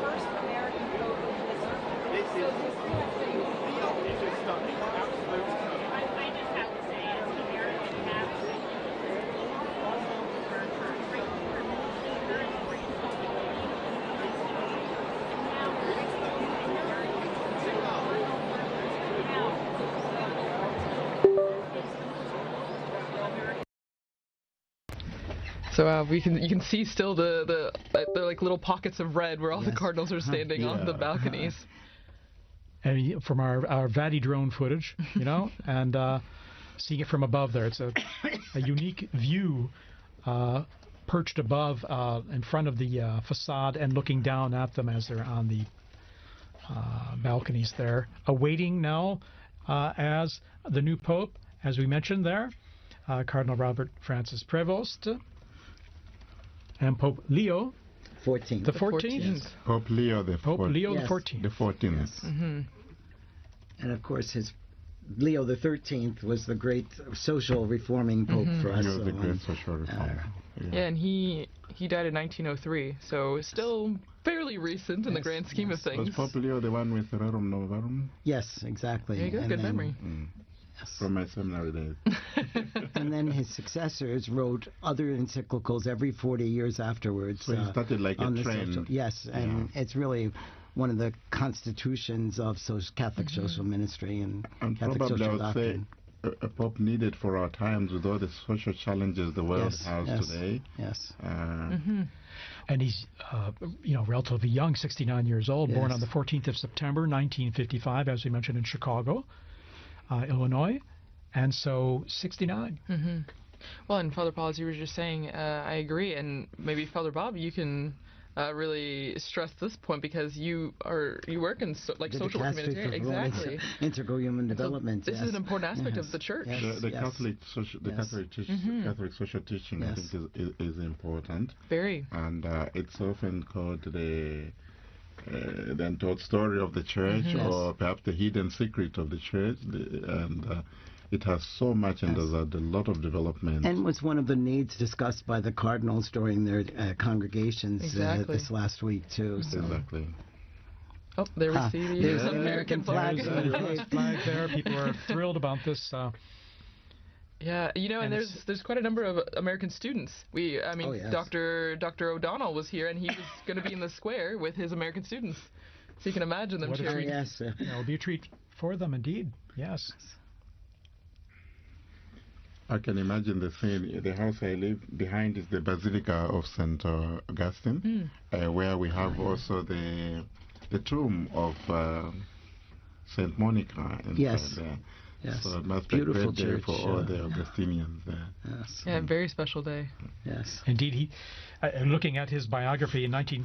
first American pope in history. So this is I just have to say, as an American Catholic, So you can see still the like little pockets of red where all the cardinals are standing on the balconies. And from our Vati drone footage, you know, and seeing it from above there, it's a unique view perched above in front of the facade and looking down at them as they're on the balconies there, awaiting now as the new Pope, as we mentioned there, Cardinal Robert Francis Prevost, and Pope Leo XIV. The 14th. Yes. Pope Leo the 14th. Pope Leo Yes. the 14th. The 14th. Yes. And of course, Leo the 13th was the great social reforming pope for us. He was the great social reformer. Yeah, and he died in 1903, so still fairly recent in the grand scheme of things. Was Pope Leo the one with Rerum Novarum? Yes, exactly. There you go, good memory. Yes. From my seminary days. And then his successors wrote other encyclicals every 40 years afterwards. So he started like a on the trend. social, yes, and it's really one of the constitutions of Catholic social ministry and Catholic probably social I would doctrine. say a pope needed for our times with all the social challenges the world has today. Yes. And he's, relatively young, 69 years old, born on the 14th of September, 1955, as we mentioned, in Chicago, Illinois, and so 69. Well, and Father Paul, as you were just saying, I agree, and maybe Father Bob, you can really stress this point because you work in social humanitarian, exactly, integral human development. So this is an important aspect of the church. The Catholic Catholic social teaching, I think, is important. Very. And it's often called the untold story of the church, or perhaps the hidden secret of the church, and it has so much, and there's a lot of development. And was one of the needs discussed by the cardinals during their congregations this last week too. So. Exactly. Oh, there we see the American flag. There's flag there. People are thrilled about this. Yeah, and there's quite a number of American students. Dr. O'Donnell was here, and he was going to be in the square with his American students. So you can imagine them cheering. Yes. It'll be a treat for them, indeed. Yes. I can imagine the scene. The house I live behind is the Basilica of St. Augustine, where we have also the tomb of St. Monica inside there. Yes. So it must be a great day for all the Augustinians there. Yes. Yeah, very special day. Yes. Indeed, he. Looking at his biography in going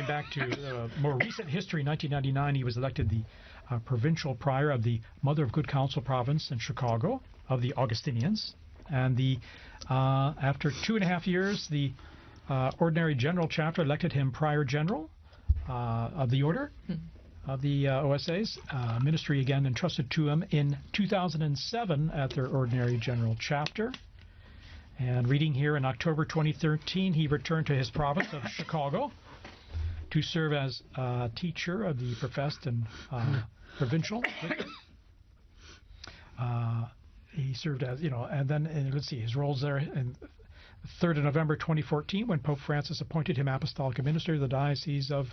back to more recent history, 1999, he was elected the provincial prior of the Mother of Good Counsel province in Chicago of the Augustinians, and after 2.5 years, the Ordinary General Chapter elected him Prior General of the Order of the OSAs. Ministry again entrusted to him in 2007 at their Ordinary General Chapter. And reading here, in October 2013, he returned to his province of Chicago to serve as teacher of the professed and provincial. He served as, and then let's see, his roles there. And 3rd of November 2014, when Pope Francis appointed him apostolic administrator of the Diocese of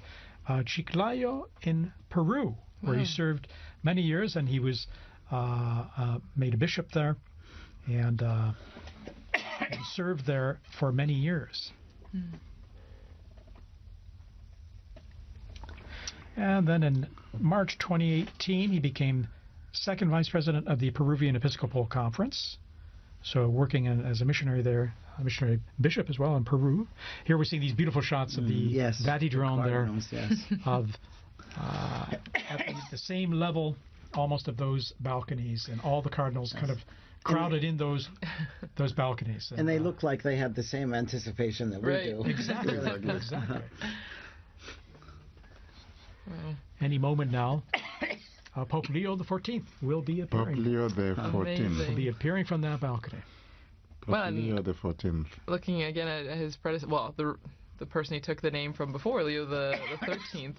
Chiclayo in Peru, where he served many years, and he was made a bishop there, and served there for many years. And then in March 2018, he became second vice president of the Peruvian Episcopal Conference, so working as a missionary there, a missionary bishop as well in Peru. Here we're seeing these beautiful shots of the Vati drone there, of at the same level almost of those balconies, and all the cardinals kind of crowded in those balconies. And they look like they have the same anticipation that we do. Exactly. Exactly. Any moment now, Pope Leo the 14th will be appearing. Pope Leo the 14th will be appearing from that balcony. Pope Leo the 14th. Looking again at his predecessor, the the person he took the name from before, Leo the 13th.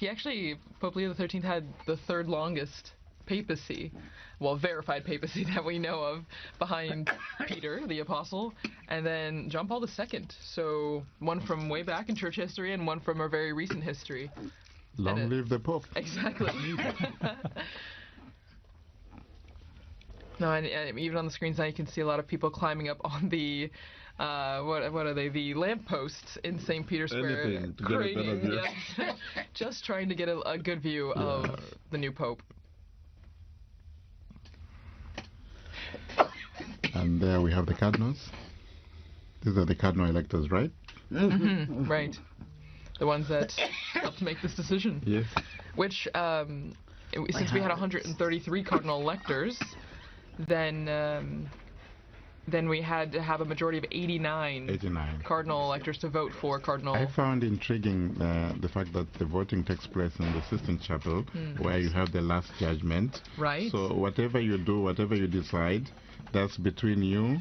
He actually, Pope Leo the 13th had the third longest papacy, well, verified papacy that we know of, behind Peter, the apostle, and then John Paul II. So one from way back in church history and one from our very recent history. Long live the Pope. Exactly. No, and even on the screens now you can see a lot of people climbing up on the what are they? The lampposts in St. Peter's Square, craning, just trying to get a good view of the new Pope. And there we have the cardinals. These are the cardinal electors, right? Mm-hmm. Right. The ones that helped make this decision. Yes. Which, since we had 133 cardinal electors, then we had to have a majority of 89 cardinal electors to vote for cardinal. I found intriguing the fact that the voting takes place in the Sistine Chapel, where you have the last judgment. Right. So whatever you do, whatever you decide, that's between you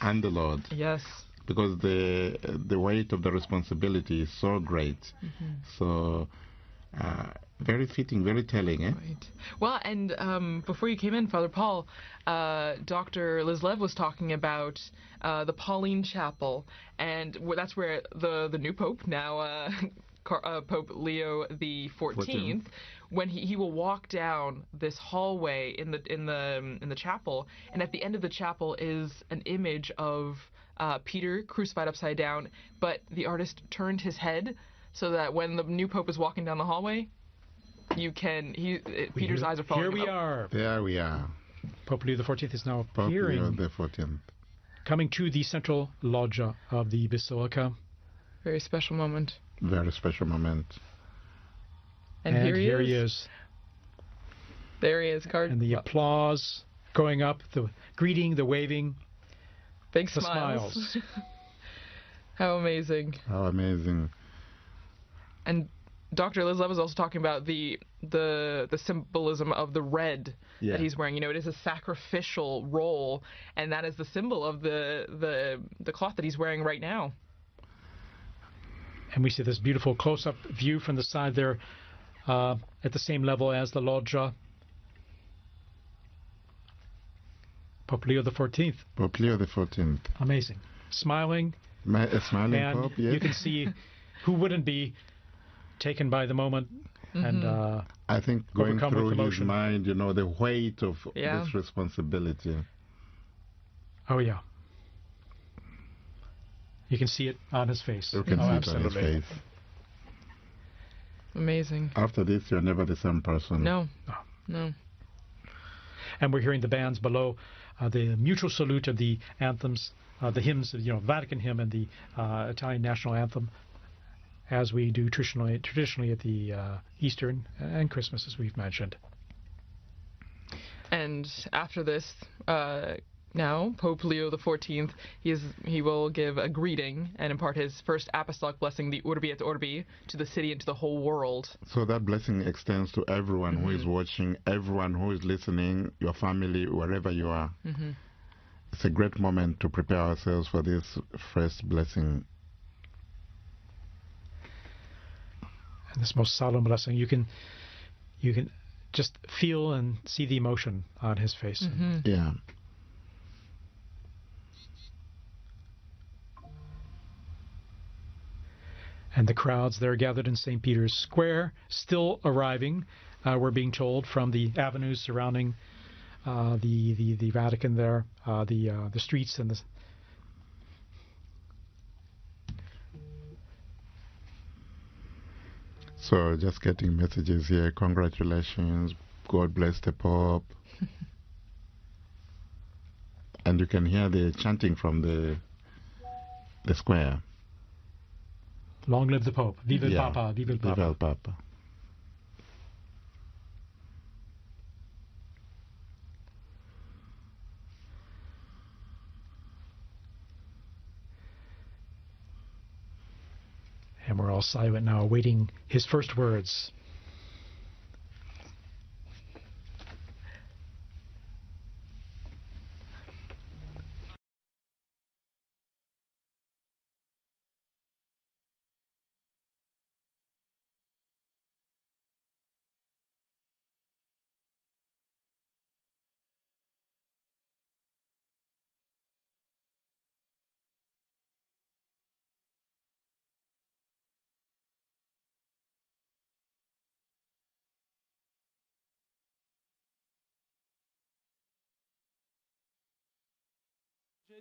and the Lord. Yes. Because the weight of the responsibility is so great. So very fitting, very telling, eh? Right. Well, and before you came in, Father Paul, Dr. Liz Lev was talking about the Pauline Chapel, and that's where the new Pope, now Pope Leo the 14th, when he will walk down this hallway in the chapel, and at the end of the chapel is an image of Peter crucified upside down, but the artist turned his head so that when the new Pope is walking down the hallway, Peter's eyes are falling. Here we are. There we are. Pope Leo the 14th is now Pope appearing. Leo the 14th. Coming to the central loggia of the Basilica. Very special moment. Very special moment. And here he is. There he is, And the applause going up, the greeting, the waving. Big the smiles. How amazing. How amazing. And Dr. Liz Lev was also talking about the symbolism of the red that he's wearing. You know, it is a sacrificial role, and that is the symbol of the cloth that he's wearing right now. And we see this beautiful close-up view from the side there, at the same level as the loggia. Pope Leo the 14th. Pope Leo the 14th. Amazing. Smiling. A smiling and Pope, yes. You can see who wouldn't be taken by the moment. And I think going through his emotion. mind, you know, the weight of this responsibility. Oh, yeah. You can see it on his face. You can see it on his face. Amazing. After this, you're never the same person. No. And we're hearing the bands below, the mutual salute of the anthems, the hymns, Vatican hymn and the Italian national anthem, as we do traditionally at the Easter and Christmas, as we've mentioned. And after this, now Pope Leo the 14th, he will give a greeting and impart his first apostolic blessing, the Urbi et Orbi, to the city and to the whole world. So that blessing extends to everyone who is watching, everyone who is listening, your family, wherever you are. It's a great moment to prepare ourselves for this first blessing. And this most solemn blessing, you can just feel and see the emotion on his face. Yeah. And the crowds there gathered in St. Peter's Square, still arriving, we're being told, from the avenues surrounding the Vatican there, the streets and the... So just getting messages here, congratulations, God bless the Pope. And you can hear the chanting from the square. Long live the Pope. Viva il Papa. Viva il Papa. Viva il Papa. And we're all silent now, awaiting his first words.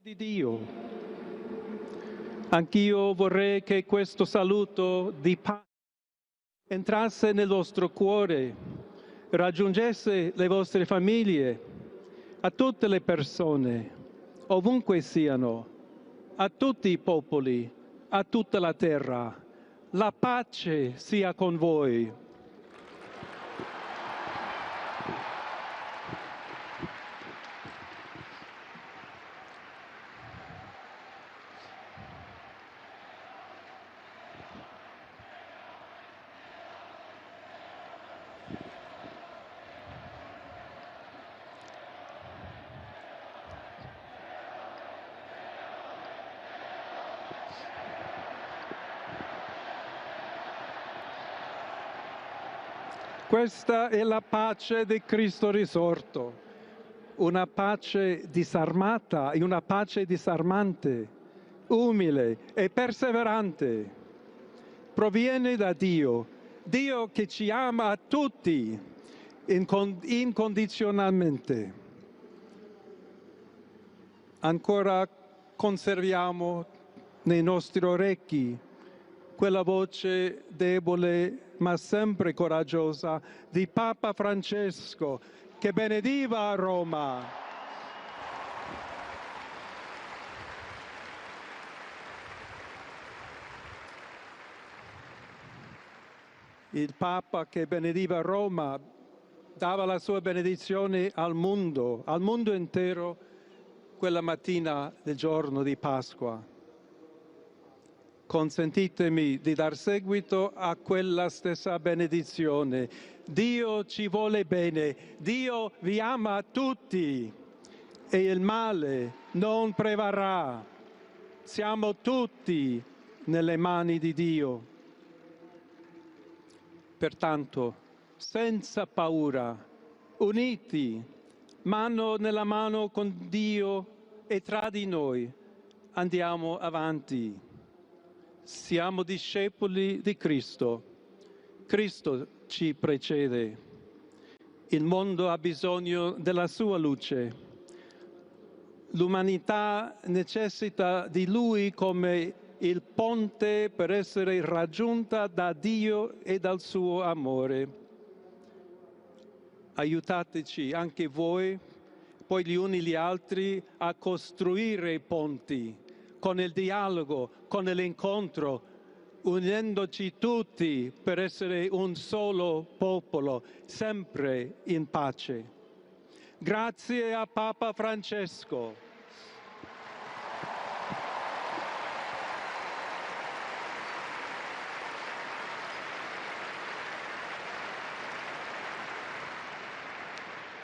Di Dio. Anch'io vorrei che questo saluto di pace entrasse nel vostro cuore, raggiungesse le vostre famiglie, a tutte le persone, ovunque siano, a tutti i popoli, a tutta la terra. La pace sia con voi. Questa è la pace di Cristo risorto, una pace disarmata e una pace disarmante, umile e perseverante. Proviene da Dio, Dio che ci ama a tutti incondizionalmente. Ancora conserviamo nei nostri orecchi quella voce debole ma sempre coraggiosa di Papa Francesco che benediva Roma. Il Papa che benediva Roma dava la sua benedizione al mondo intero quella mattina del giorno di Pasqua. Consentitemi di dar seguito a quella stessa benedizione. Dio ci vuole bene, Dio vi ama tutti e il male non prevarrà. Siamo tutti nelle mani di Dio. Pertanto, senza paura, uniti, mano nella mano con Dio e tra di noi, andiamo avanti. Siamo discepoli di Cristo. Cristo ci precede. Il mondo ha bisogno della sua luce. L'umanità necessita di Lui come il ponte per essere raggiunta da Dio e dal suo amore. Aiutateci anche voi, poi gli uni gli altri, a costruire i ponti con il dialogo, con l'incontro, unendoci tutti per essere un solo popolo, sempre in pace. Grazie a Papa Francesco.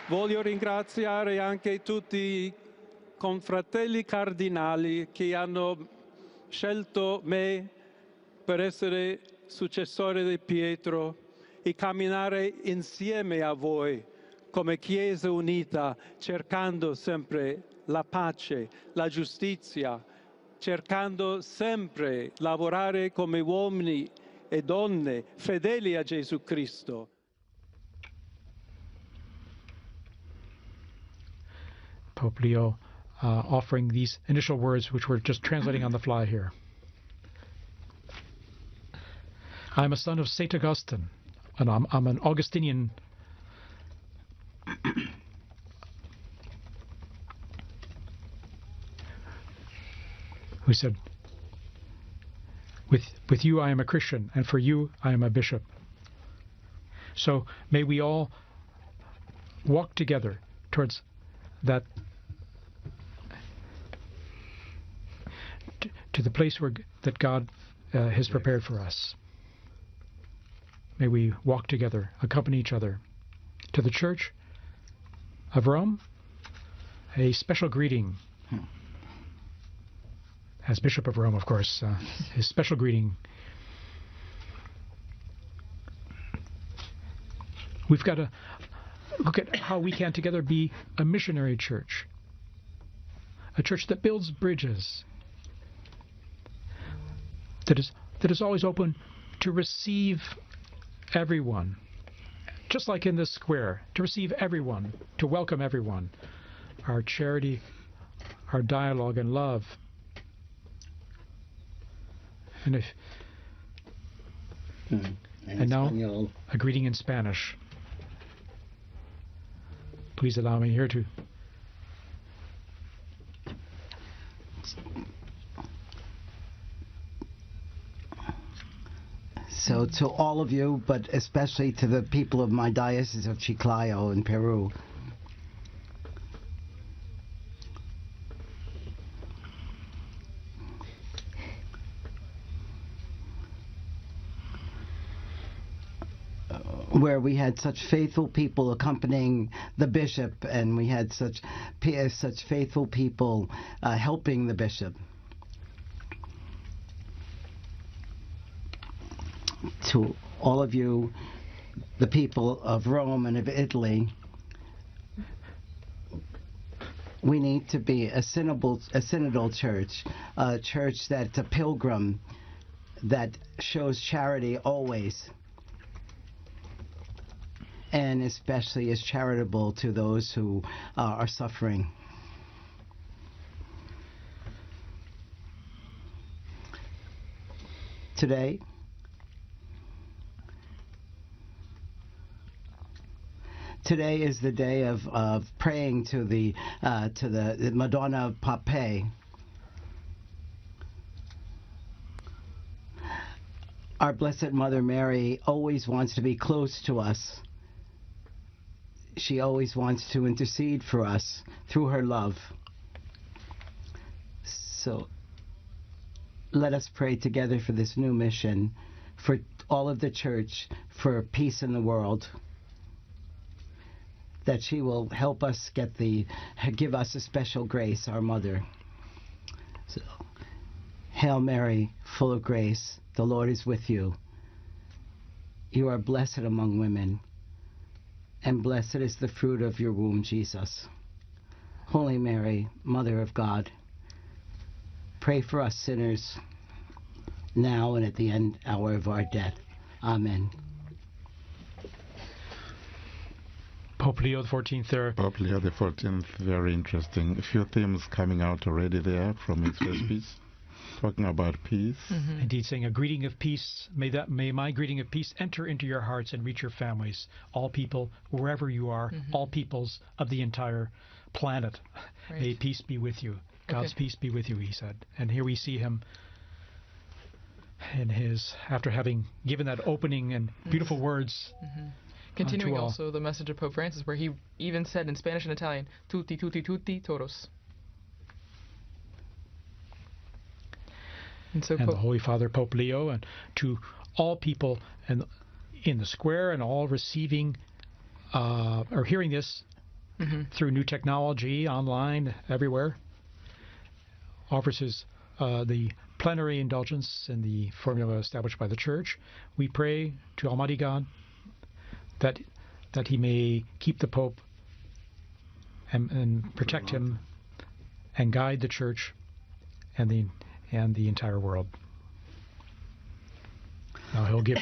Voglio ringraziare anche tutti i confratelli cardinali che hanno scelto me per essere successore di Pietro e camminare insieme a voi come Chiesa unita, cercando sempre la pace, la giustizia, cercando sempre lavorare come uomini e donne fedeli a Gesù Cristo. Pope Leo offering these initial words, which we're just translating on the fly here. I'm a son of St. Augustine, and I'm an Augustinian who said, with you I am a Christian, and for you I am a bishop. So may we all walk together towards that, to the place that God has prepared for us. May we walk together, accompany each other. To the Church of Rome, a special greeting. As Bishop of Rome, of course, his special greeting. We've got to look at how we can together be a missionary church, a church that builds bridges, that is always open to receive everyone, just like in this square, to receive everyone, to welcome everyone. Our charity, our dialogue and love. And now, a greeting in Spanish. Please allow me here to. So to all of you, but especially to the people of my diocese of Chiclayo in Peru, where we had such faithful people accompanying the bishop, and we had such faithful people helping the bishop. To all of you, the people of Rome and of Italy, we need to be a synodal church, a church that's a pilgrim, that shows charity always, and especially is charitable to those who are suffering. Today is the day of praying to the Madonna of Pompeii. Our Blessed Mother Mary always wants to be close to us. She always wants to intercede for us through her love. So let us pray together for this new mission, for all of the church, for peace in the world, that she will help us give us a special grace, our Mother. So, Hail Mary, full of grace, the Lord is with you. You are blessed among women, and blessed is the fruit of your womb, Jesus. Holy Mary, Mother of God, pray for us sinners, now and at the end hour of our death. Amen. Pope Leo XIV there. Pope Leo XIV, very interesting. A few themes coming out already there from his first speech, talking about peace. Mm-hmm. Indeed, saying a greeting of peace. May my greeting of peace enter into your hearts and reach your families. All people, wherever you are, all peoples of the entire planet. Right. May peace be with you. God's peace be with you, he said. And here we see him in after having given that opening and beautiful words. Continuing also the message of Pope Francis, where he even said in Spanish and Italian, tutti, tutti, tutti, todos. And the Holy Father, Pope Leo, and to all people in the square and all receiving or hearing this through new technology, online, everywhere, offers his the plenary indulgence in the formula established by the Church. We pray to Almighty God that he may keep the Pope and protect him and guide the Church and the entire world. Now he'll give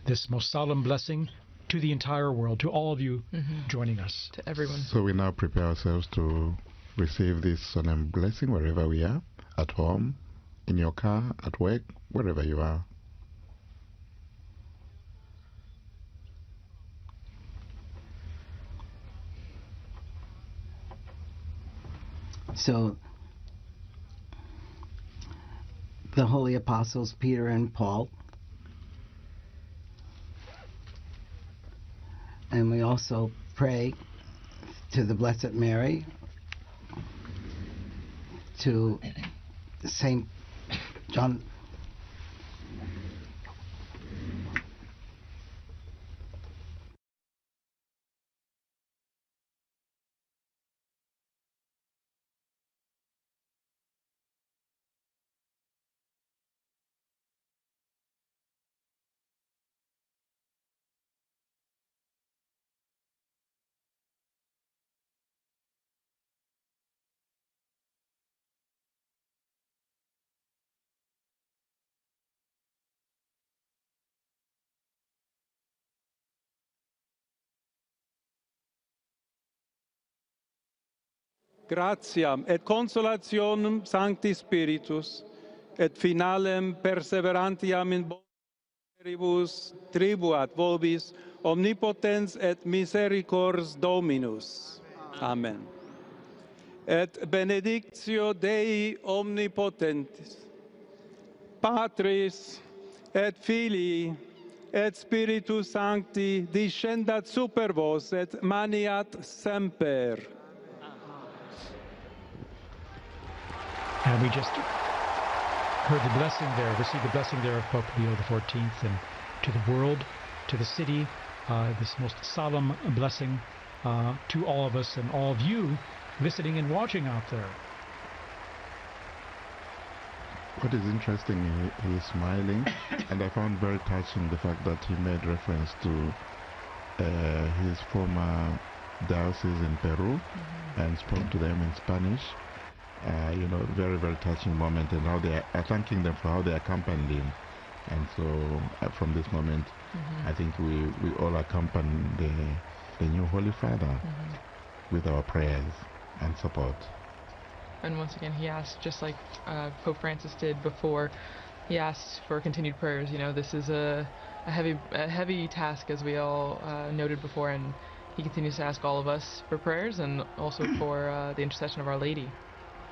this most solemn blessing to the entire world, to all of you joining us. To everyone. So we now prepare ourselves to receive this solemn blessing wherever we are, at home, in your car, at work, wherever you are. So the Holy Apostles Peter and Paul, and we also pray to the Blessed Mary, to Saint John gratiam et consolationem Sancti Spiritus, et finalem perseverantiam in bonibus tribuat vobis omnipotens et misericors Dominus. Amen. Et benedictio Dei omnipotentis, Patris et Filii et Spiritus Sancti descendat super vos et maniat semper. And we just heard the blessing there, received the blessing there of Pope Leo XIV, and to the world, to the city, this most solemn blessing to all of us and all of you listening and watching out there. What is interesting, he is smiling, and I found very touching the fact that he made reference to his former diocese in Peru and spoke to them in Spanish. You know, very, very touching moment, and how they are thanking them for how they accompanied him. And so from this moment, I think we all accompany the new Holy Father with our prayers and support. And once again, he asked, just like Pope Francis did before, he asked for continued prayers. You know, this is a heavy task, as we all noted before, and he continues to ask all of us for prayers and also for the intercession of Our Lady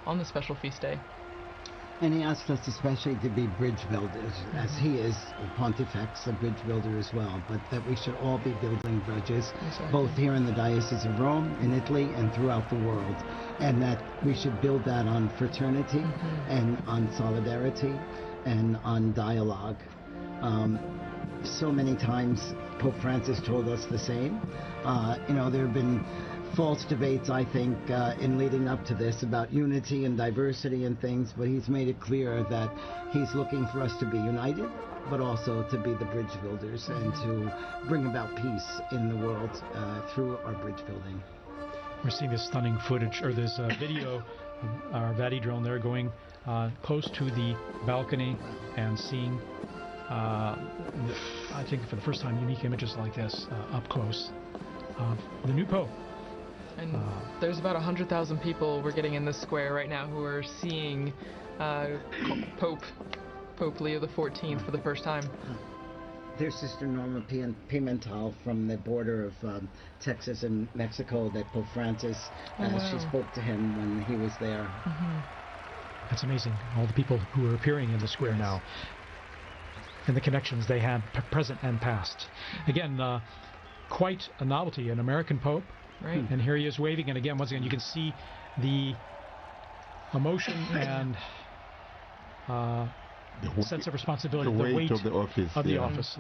on the special feast day. And he asked us especially to be bridge builders, as he is, Pontifex, a bridge builder as well, but that we should all be building bridges, both here in the Diocese of Rome, in Italy, and throughout the world, and that we should build that on fraternity and on solidarity and on dialogue. So many times Pope Francis told us the same. You know, there have been false debates, I think, in leading up to this about unity and diversity and things, but he's made it clear that he's looking for us to be united, but also to be the bridge builders and to bring about peace in the world through our bridge building. We're seeing this stunning footage, or this video of our Vati drone there going close to the balcony and seeing, I think for the first time, unique images like this up close of the new Pope. And there's about 100,000 people we're getting in this square right now who are seeing Pope Leo XIV for the first time. There's Sister Norma Pimentel from the border of Texas and Mexico that Pope Francis, she spoke to him when he was there. That's amazing, all the people who are appearing in the square now, and the connections they had, present and past. Again, quite a novelty, an American Pope. Right. And here he is waving, and again, once again, you can see the emotion and sense of responsibility, the weight of the office.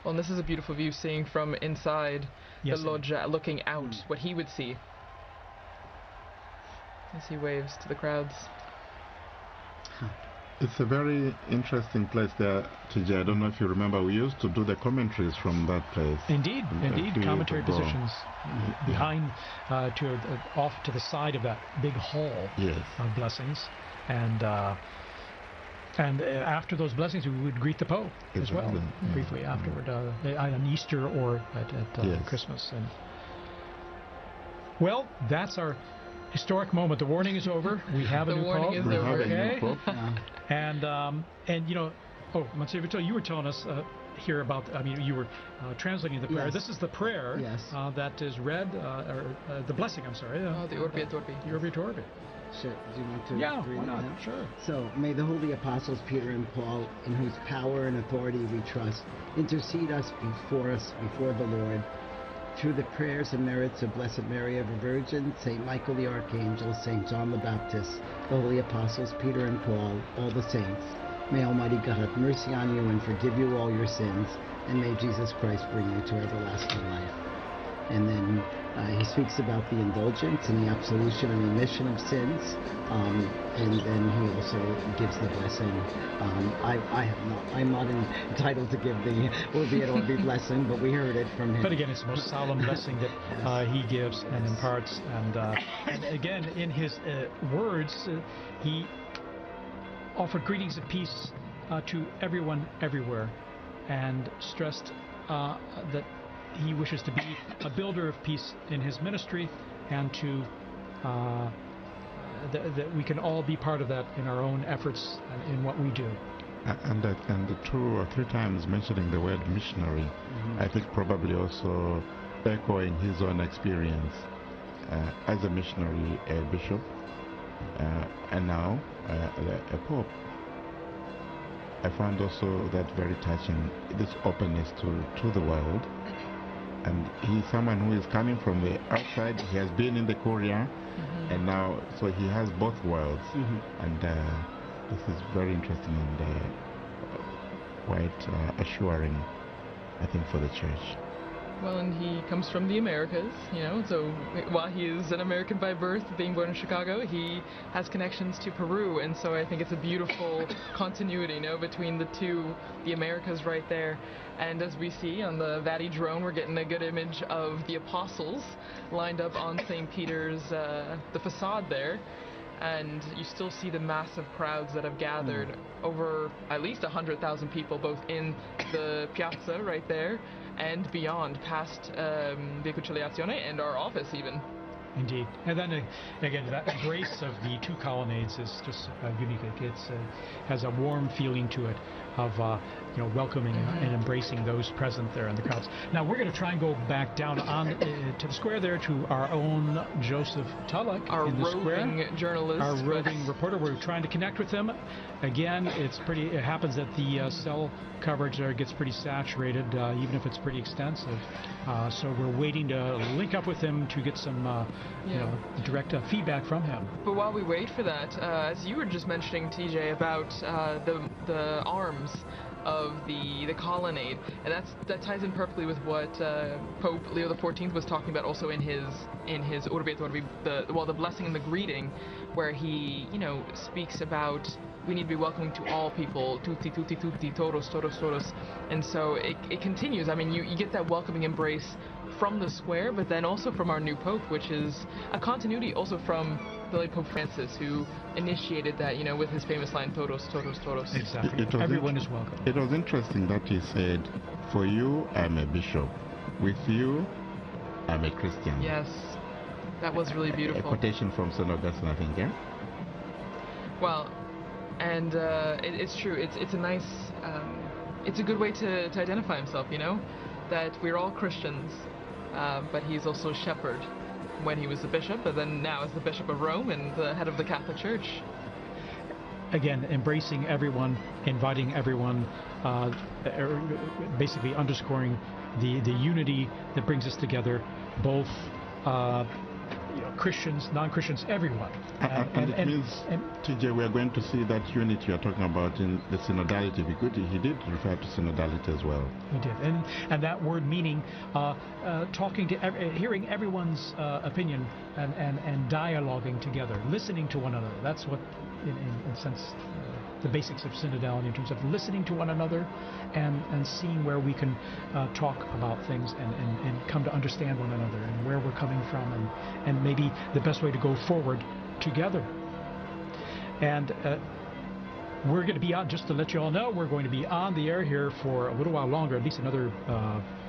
Well, and this is a beautiful view, seeing from inside the loggia, looking out, what he would see as he waves to the crowds. It's a very interesting place there, TJ. I don't know if you remember, we used to do the commentaries from that place. Indeed, commentary positions behind, off to the side of that big hall of blessings. And after those blessings, we would greet the Pope as well, briefly afterward, on Easter or at Christmas. And well, that's our historic moment. The warning is over. We have a new Pope. The warning is over. Okay. And you know, Monsignor Vito, you were telling us here about, I mean, you were translating the prayer. This is the prayer that is read, or the blessing, I'm sorry. The Urbi et Orbi. The Urbi et Orbi. Sure. Do you want to read why not? Now? Sure. So, may the holy apostles Peter and Paul, in whose power and authority we trust, intercede before the Lord, through the prayers and merits of Blessed Mary ever Virgin, St. Michael the Archangel, St. John the Baptist, the holy apostles Peter and Paul, all the saints. May Almighty God have mercy on you and forgive you all your sins, and may Jesus Christ bring you to everlasting life. And then he speaks about the indulgence and the absolution and remission of sins, and then he also gives the blessing. I'm not entitled to give the Urbi et Orbi blessing, but we heard it from him. But again, it's the most solemn blessing that he gives and imparts. And again, in his words, he offered greetings of peace to everyone everywhere, and stressed that he wishes to be a builder of peace in his ministry, and to that we can all be part of that in our own efforts in what we do. And 2 or 3 times mentioning the word missionary, I think probably also echoing his own experience as a missionary, a bishop, and now a pope. I found also that very touching, this openness to the world. And he's someone who is coming from the outside. He has been in the Korea, and now, so he has both worlds. And this is very interesting and quite assuring, I think, for the church. Well, and he comes from the Americas, so while he is an American by birth, being born in Chicago, he has connections to Peru, and so I think it's a beautiful continuity, between the Americas right there. And as we see on the Vati drone, we're getting a good image of the apostles lined up on St. Peter's, the facade there. And you still see the massive crowds that have gathered, over at least 100,000 people, both in the piazza right there and beyond, past Via Conciliazione and our office even. Indeed. And then again, that grace of the 2 colonnades is just unique. It has a warm feeling to it of welcoming and embracing those present there in the crowds. Now we're going to try and go back down on to the square there to our own Joseph Tulloch in the square. Our roving journalist. Our roving reporter. We're trying to connect with him. Again, it happens that the cell coverage there gets pretty saturated, even if it's pretty extensive. So we're waiting to link up with him to get some direct feedback from him. But while we wait for that, as you were just mentioning, TJ, about the arms of the colonnade, and that ties in perfectly with what Pope Leo XIV was talking about also in his Urbi et Orbi, the blessing and the greeting, where he speaks about we need to be welcoming to all people, tutti, tutti, tutti, todos, todos, todos. And so it continues. I mean, you get that welcoming embrace from the square, but then also from our new Pope, which is a continuity also from the late Pope Francis, who initiated that, with his famous line, todos, todos, todos. Exactly. Everyone is welcome. It was interesting that he said, for you, I'm a bishop. With you, I'm a Christian. Yes. That was really beautiful. A quotation from St. Augustine, I think, yeah? Well, and it's true. It's a nice, it's a good way to identify himself, that we're all Christians, but he's also a shepherd when he was a bishop, but then now as the Bishop of Rome and the head of the Catholic Church. Again, embracing everyone, inviting everyone, basically underscoring the unity that brings us together, both Christians, non-Christians, everyone. And it means, TJ, we are going to see that unity you are talking about in the synodality, because he did refer to synodality as well. He did, and that word meaning talking to, hearing everyone's opinion and dialoguing together, listening to one another. That's what, in a sense, the basics of synodality, in terms of listening to one another and seeing where we can talk about things and come to understand one another and where we're coming from and maybe the best way to go forward together. And we're going to be on, just to let you all know, we're going to be on the air here for a little while longer, at least another,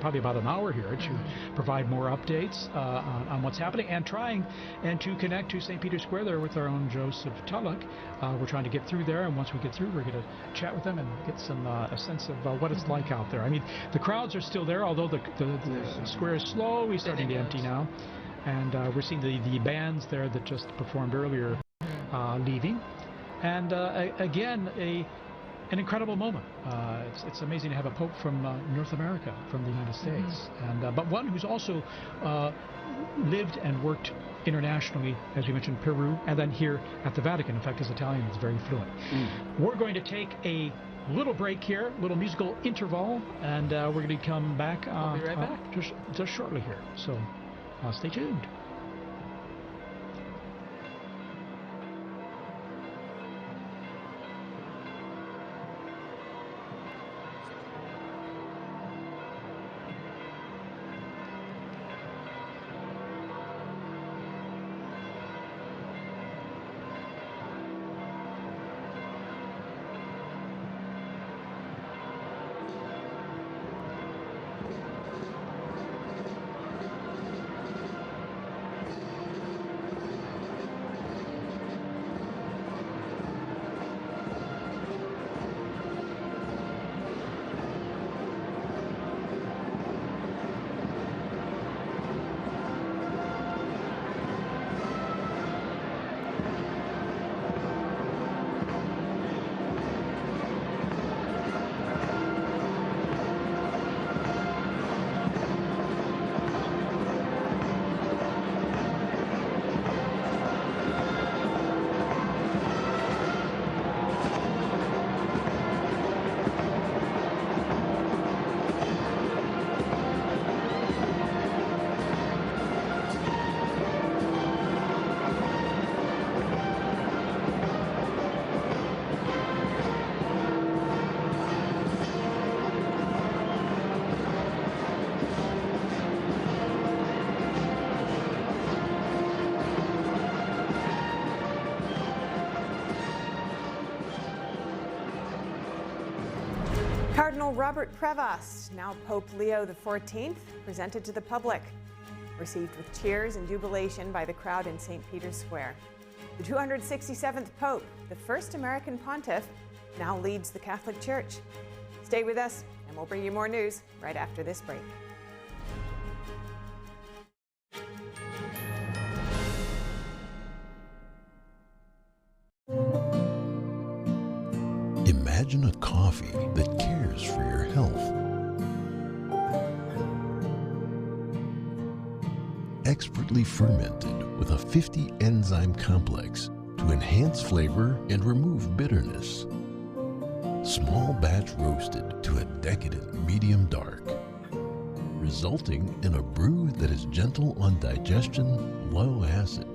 probably about an hour here, to provide more updates on what's happening and trying to connect to St. Peter's Square there with our own Joseph Tulloch. We're trying to get through there, and once we get through, we're going to chat with them and get some a sense of what it's like out there. I mean, the crowds are still there, although the square is slowly starting to empty now. And we're seeing the bands there that just performed earlier leaving. And again, an incredible moment. It's amazing to have a pope from North America, from the United States, and but one who's also lived and worked internationally, as you mentioned, Peru, and then here at the Vatican. In fact, his Italian is very fluent. We're going to take a little break here, little musical interval, and we're going to come back, I'll be right back. Just shortly here. So stay tuned. Cardinal Robert Prevost, now Pope Leo XIV, presented to the public, received with cheers and jubilation by the crowd in St. Peter's Square. The 267th Pope, the first American pontiff, now leads the Catholic Church. Stay with us, and we'll bring you more news right after this break. Imagine a coffee that cares for your health. Expertly fermented with a 50 enzyme complex to enhance flavor and remove bitterness. Small batch roasted to a decadent medium dark, resulting in a brew that is gentle on digestion, low acid,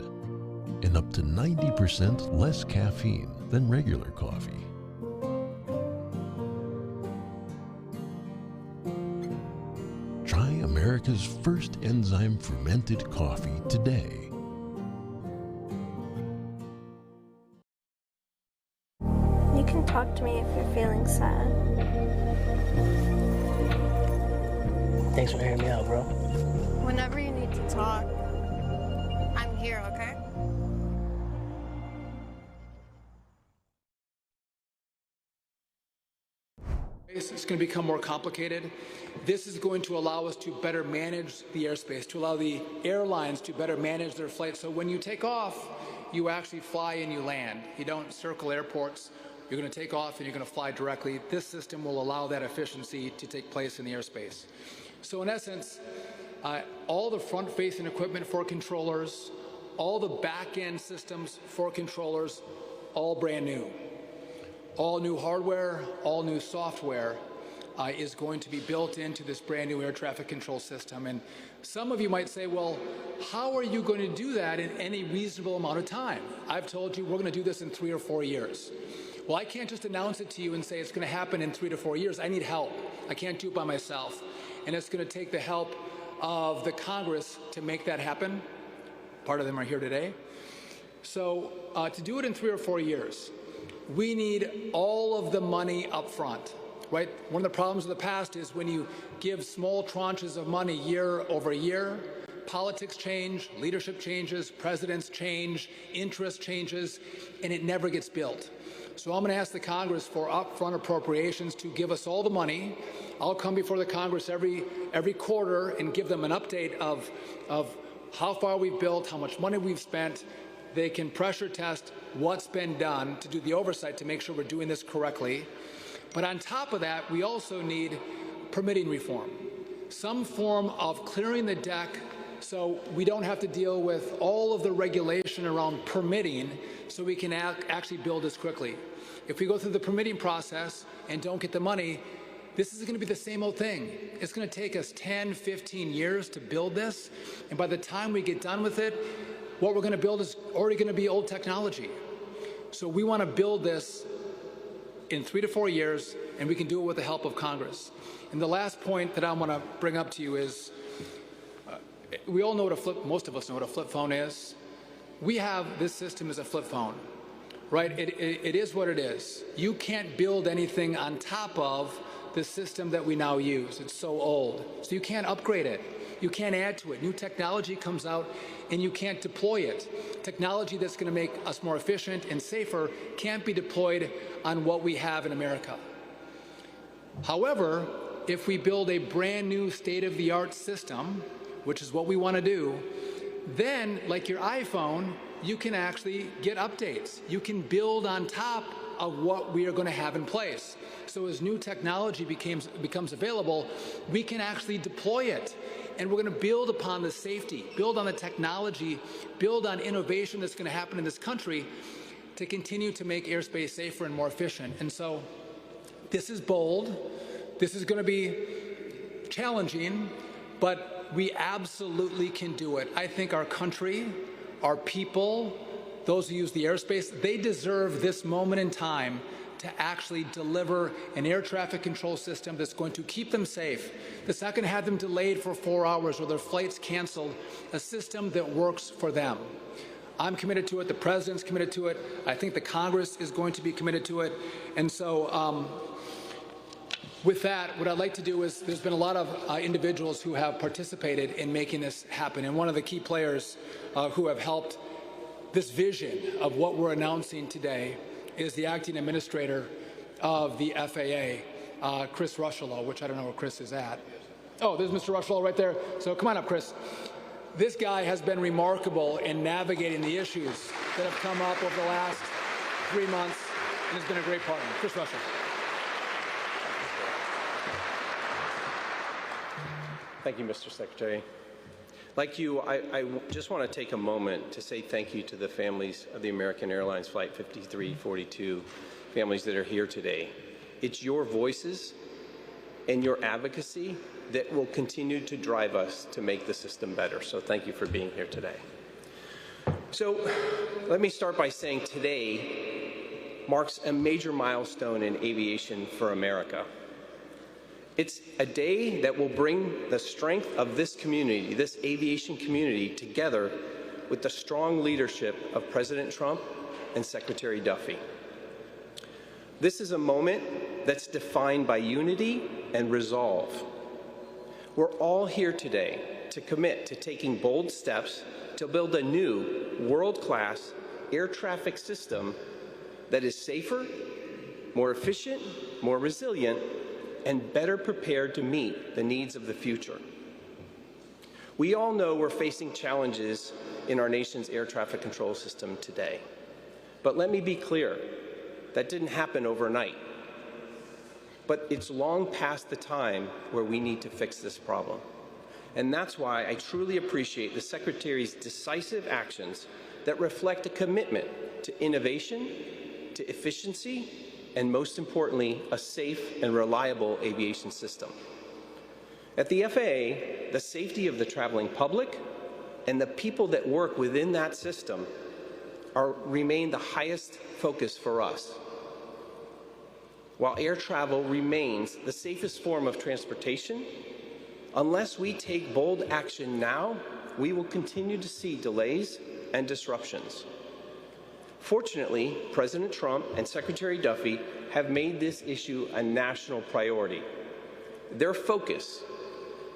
and up to 90% less caffeine than regular coffee. Try America's first enzyme fermented coffee today. You can talk to me if you're feeling sad. Thanks for hearing me out, bro. Whenever you need to talk, I'm here, okay? It's going to become more complicated. This is going to allow us to better manage the airspace, to allow the airlines to better manage their flights. So when you take off, you actually fly and you land. You don't circle airports. You're going to take off and you're going to fly directly. This system will allow that efficiency to take place in the airspace. So in essence, all the front-facing equipment for controllers, all the back-end systems for controllers, all brand new. All new hardware, all new software is going to be built into this brand new air traffic control system. And some of you might say, well, how are you going to do that in any reasonable amount of time? I've told you we're going to do this in 3 or 4 years. Well, I can't just announce it to you and say it's going to happen in 3 to 4 years. I need help. I can't do it by myself. And it's going to take the help of the Congress to make that happen. Part of them are here today. So to do it in 3 or 4 years, we need all of the money up front, right? One of the problems of the past is when you give small tranches of money year over year, politics change, leadership changes, presidents change, interest changes, and it never gets built. So I'm going to ask the Congress for upfront appropriations to give us all the money. I'll come before the Congress every quarter and give them an update of how far we've built, how much money we've spent. They can pressure test what's been done to do the oversight to make sure we're doing this correctly. But on top of that, we also need permitting reform, some form of clearing the deck so we don't have to deal with all of the regulation around permitting so we can actually build this quickly. If we go through the permitting process and don't get the money, this is going to be the same old thing. It's going to take us 10, 15 years to build this, and by the time we get done with it, what we're going to build is already going to be old technology. So we want to build this in 3 to 4 years, and we can do it with the help of Congress. And the last point that I want to bring up to you is, we all know what most of us know what a flip phone is. We have this system as a flip phone, right? It is what it is. You can't build anything on top of the system that we now use. It's so old. So you can't upgrade it. You can't add to it. New technology comes out and you can't deploy it. Technology that's going to make us more efficient and safer can't be deployed on what we have in America. However, if we build a brand new state-of-the-art system, which is what we want to do, then, like your iPhone, you can actually get updates. You can build on top of what we are going to have in place. So as new technology becomes available, we can actually deploy it. And we're going to build upon the safety, build on the technology, build on innovation that's going to happen in this country to continue to make airspace safer and more efficient. And so this is bold. This is going to be challenging, but we absolutely can do it. I think our country, our people, those who use the airspace, they deserve this moment in time to actually deliver an air traffic control system that's going to keep them safe, that's not going to have them delayed for 4 hours or their flights canceled, a system that works for them. I'm committed to it. The President's committed to it. I think the Congress is going to be committed to it. And so with that, what I'd like to do is, there's been a lot of individuals who have participated in making this happen, and one of the key players who have helped this vision of what we're announcing today is the acting administrator of the FAA, Chris Rushlow, which I don't know where Chris is at. Oh, there's Mr. Rushlow right there. So come on up, Chris. This guy has been remarkable in navigating the issues that have come up over the last 3 months, and has been a great partner. Chris Rushlow. Thank you, Mr. Secretary. Like you, I just want to take a moment to say thank you to the families of the American Airlines Flight 5342 families that are here today. It's your voices and your advocacy that will continue to drive us to make the system better. So thank you for being here today. So let me start by saying today marks a major milestone in aviation for America. It's a day that will bring the strength of this community, this aviation community, together with the strong leadership of President Trump and Secretary Duffy. This is a moment that's defined by unity and resolve. We're all here today to commit to taking bold steps to build a new world-class air traffic system that is safer, more efficient, more resilient, and better prepared to meet the needs of the future. We all know we're facing challenges in our nation's air traffic control system today. But let me be clear, that didn't happen overnight. But it's long past the time where we need to fix this problem. And that's why I truly appreciate the Secretary's decisive actions that reflect a commitment to innovation, to efficiency, and most importantly, a safe and reliable aviation system. At the FAA, the safety of the traveling public and the people that work within that system remain the highest focus for us. While air travel remains the safest form of transportation, unless we take bold action now, we will continue to see delays and disruptions. Fortunately, President Trump and Secretary Duffy have made this issue a national priority. Their focus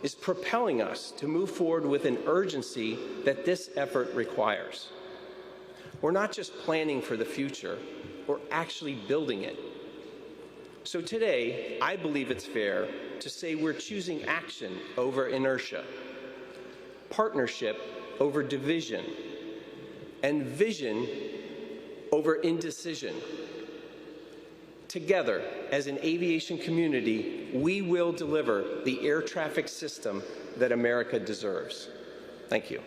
is propelling us to move forward with an urgency that this effort requires. We're not just planning for the future, we're actually building it. So today, I believe it's fair to say we're choosing action over inertia, partnership over division, and vision over indecision. Together, as an aviation community, we will deliver the air traffic system that America deserves. Thank you.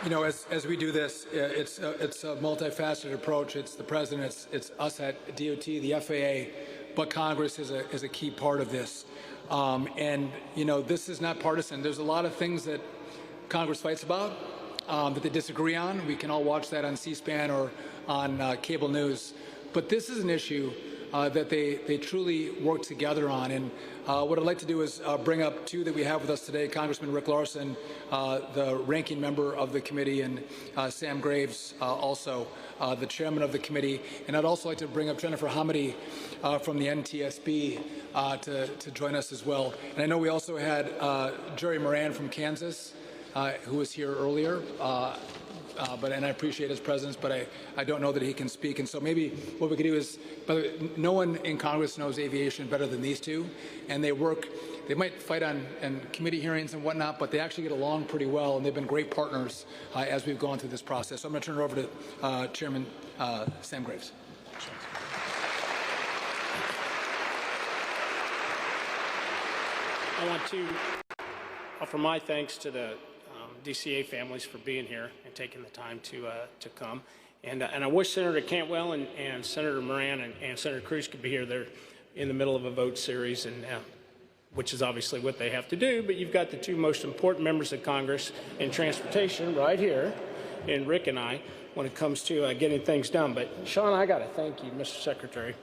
You know, as we do this, it's a multifaceted approach. It's the President, it's us at DOT, the FAA, but Congress is a key part of this. And, you know, this is not partisan. There's a lot of things that Congress fights about that they disagree on. We can all watch that on C-SPAN or on cable news. But this is an issue that they truly work together on. And what I'd like to do is bring up two that we have with us today, Congressman Rick Larsen, the ranking member of the committee, and Sam Graves, also the chairman of the committee. And I'd also like to bring up Jennifer Hamady from the NTSB to join us as well. And I know we also had Jerry Moran from Kansas, who was here earlier. And I appreciate his presence, but I don't know that he can speak. And so maybe what we could do is, by the way, no one in Congress knows aviation better than these two, and they might fight on committee hearings and whatnot, but they actually get along pretty well, and they've been great partners as we've gone through this process. So I'm going to turn it over to Chairman Sam Graves. I want to offer my thanks to the DCA families for being here and taking the time to come. And I wish Senator Cantwell and Senator Moran and Senator Cruz could be here. They're in the middle of a vote series, and which is obviously what they have to do, but you've got the two most important members of Congress in transportation right here, and Rick and I, when it comes to getting things done. But Sean, I got to thank you, Mr. Secretary.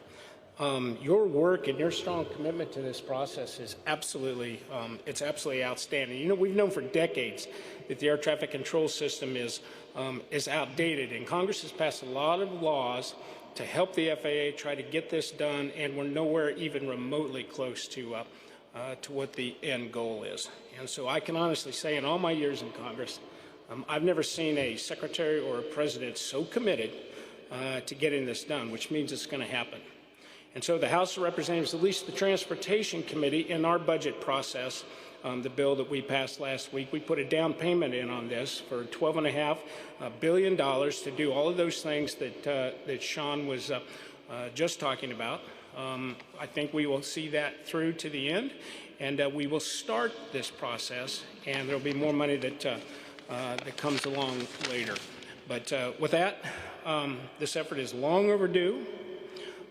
Your work and your strong commitment to this process is absolutely, it's absolutely outstanding. You know, we've known for decades that the air traffic control system is outdated, and Congress has passed a lot of laws to help the FAA try to get this done, and we're nowhere even remotely close to what the end goal is. And so I can honestly say in all my years in Congress, I've never seen a secretary or a president so committed to getting this done, which means it's going to happen. And so the House of Representatives, at least the Transportation Committee, in our budget process, the bill that we passed last week, we put a down payment in on this for $12.5 billion to do all of those things that Sean was just talking about. I think we will see that through to the end, and we will start this process, and there will be more money that comes along later. But with that, this effort is long overdue.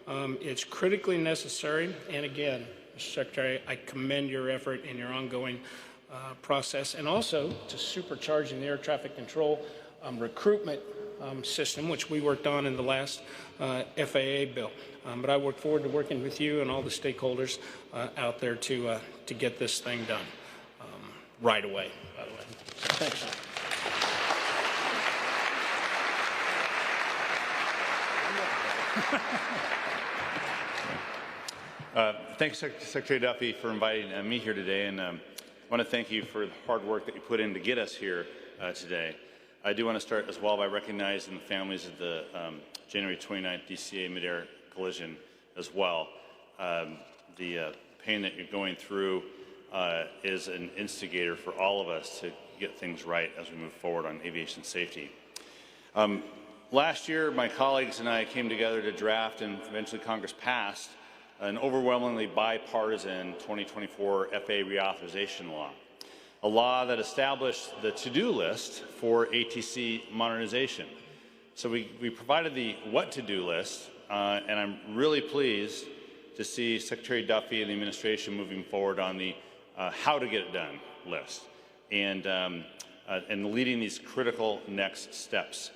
It's critically necessary, and again, Mr. Secretary, I commend your effort in your ongoing process, and also to supercharging the air traffic control recruitment system, which we worked on in the last FAA bill. But I look forward to working with you and all the stakeholders out there to get this thing done right away, by the way. So thanks. Thanks, Secretary Duffy, for inviting me here today, and I want to thank you for the hard work that you put in to get us here today. I do want to start as well by recognizing the families of the January 29th DCA mid-air collision as well. The pain that you're going through is an instigator for all of us to get things right as we move forward on aviation safety. Last year, my colleagues and I came together to draft, and eventually Congress passed, an overwhelmingly bipartisan 2024 FAA reauthorization law, a law that established the to-do list for ATC modernization. So we provided the what-to-do list, and I'm really pleased to see Secretary Duffy and the administration moving forward on the how to get it done list and leading these critical next steps.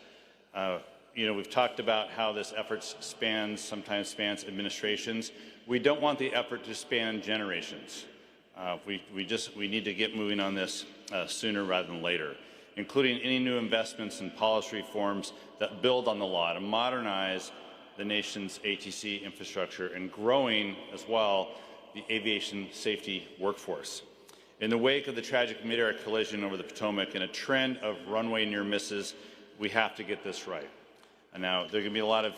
You know, we've talked about how this effort sometimes spans administrations. We don't want the effort to span generations. We need to get moving on this sooner rather than later, including any new investments and policy reforms that build on the law to modernize the nation's ATC infrastructure and growing as well the aviation safety workforce. In the wake of the tragic mid-air collision over the Potomac and a trend of runway near misses, we have to get this right. And now there are going to be a lot of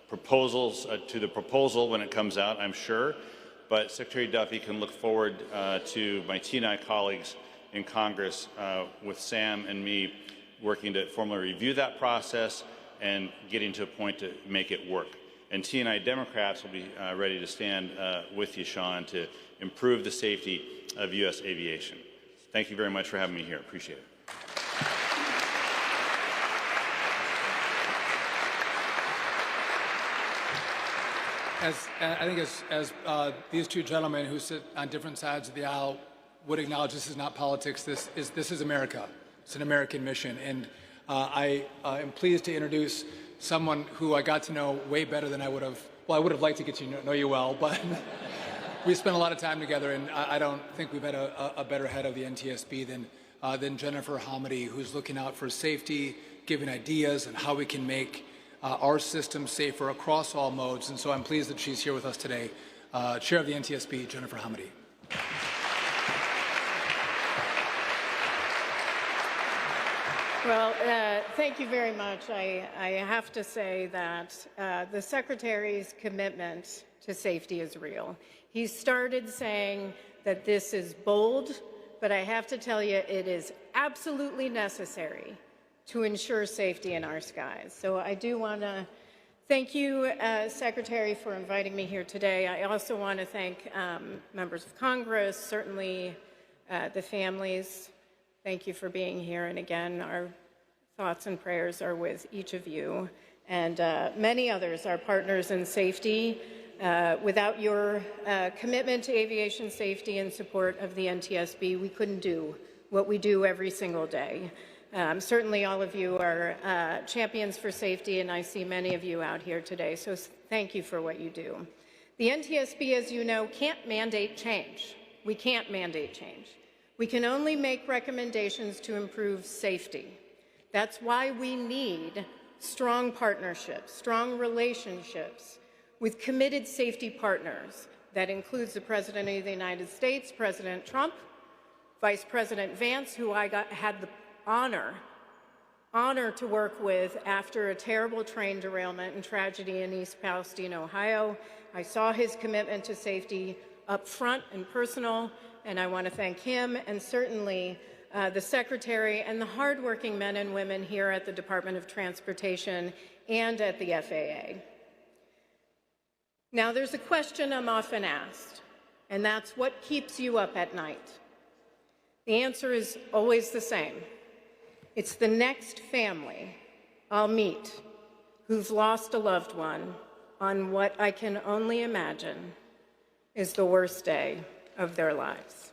proposals to the proposal when it comes out, I'm sure, but Secretary Duffy can look forward to my T&I colleagues in Congress with Sam and me working to formally review that process and getting to a point to make it work. And T&I Democrats will be ready to stand with you, Sean, to improve the safety of U.S. aviation. Thank you very much for having me here. Appreciate it. I think as these two gentlemen who sit on different sides of the aisle would acknowledge, this is not politics. This is America. It's an American mission, and I am pleased to introduce someone who I got to know way better than I would have. Well, I would have liked to get to know you well, but we spent a lot of time together, and I don't think we've had a better head of the NTSB than Jennifer Hamady, who's looking out for safety, giving ideas, and how we can make our system safer across all modes. And so I'm pleased that she's here with us today. Chair of the NTSB, Jennifer Hamady. Well, thank you very much. I have to say that the Secretary's commitment to safety is real. He started saying that this is bold, but I have to tell you it is absolutely necessary to ensure safety in our skies. So I do want to thank you, Secretary, for inviting me here today. I also want to thank members of Congress, certainly the families. Thank you for being here. And again, our thoughts and prayers are with each of you and many others, our partners in safety. Without your commitment to aviation safety and support of the NTSB, we couldn't do what we do every single day. Certainly all of you are champions for safety, and I see many of you out here today, so thank you for what you do. The NTSB, as you know, can't mandate change. We can't mandate change. We can only make recommendations to improve safety. That's why we need strong partnerships, strong relationships with committed safety partners. That includes the President of the United States, President Trump, Vice President Vance, who I had the honor to work with after a terrible train derailment and tragedy in East Palestine, Ohio. I saw his commitment to safety up front and personal, and I want to thank him and certainly the Secretary and the hardworking men and women here at the Department of Transportation and at the FAA. Now, there's a question I'm often asked, and that's what keeps you up at night? The answer is always the same. It's the next family I'll meet who've lost a loved one on what I can only imagine is the worst day of their lives.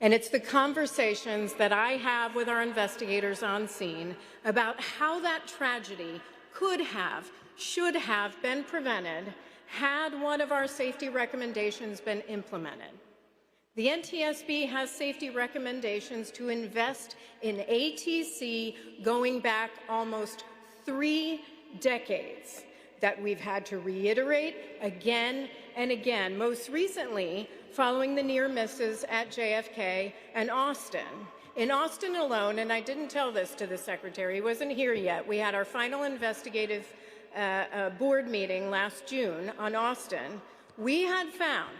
And it's the conversations that I have with our investigators on scene about how that tragedy could have, should have been prevented had one of our safety recommendations been implemented. The NTSB has safety recommendations to invest in ATC going back almost 3 decades that we've had to reiterate again and again, most recently following the near misses at JFK and Austin. In Austin alone, and I didn't tell this to the Secretary, he wasn't here yet, we had our final investigative board meeting last June on Austin. We had found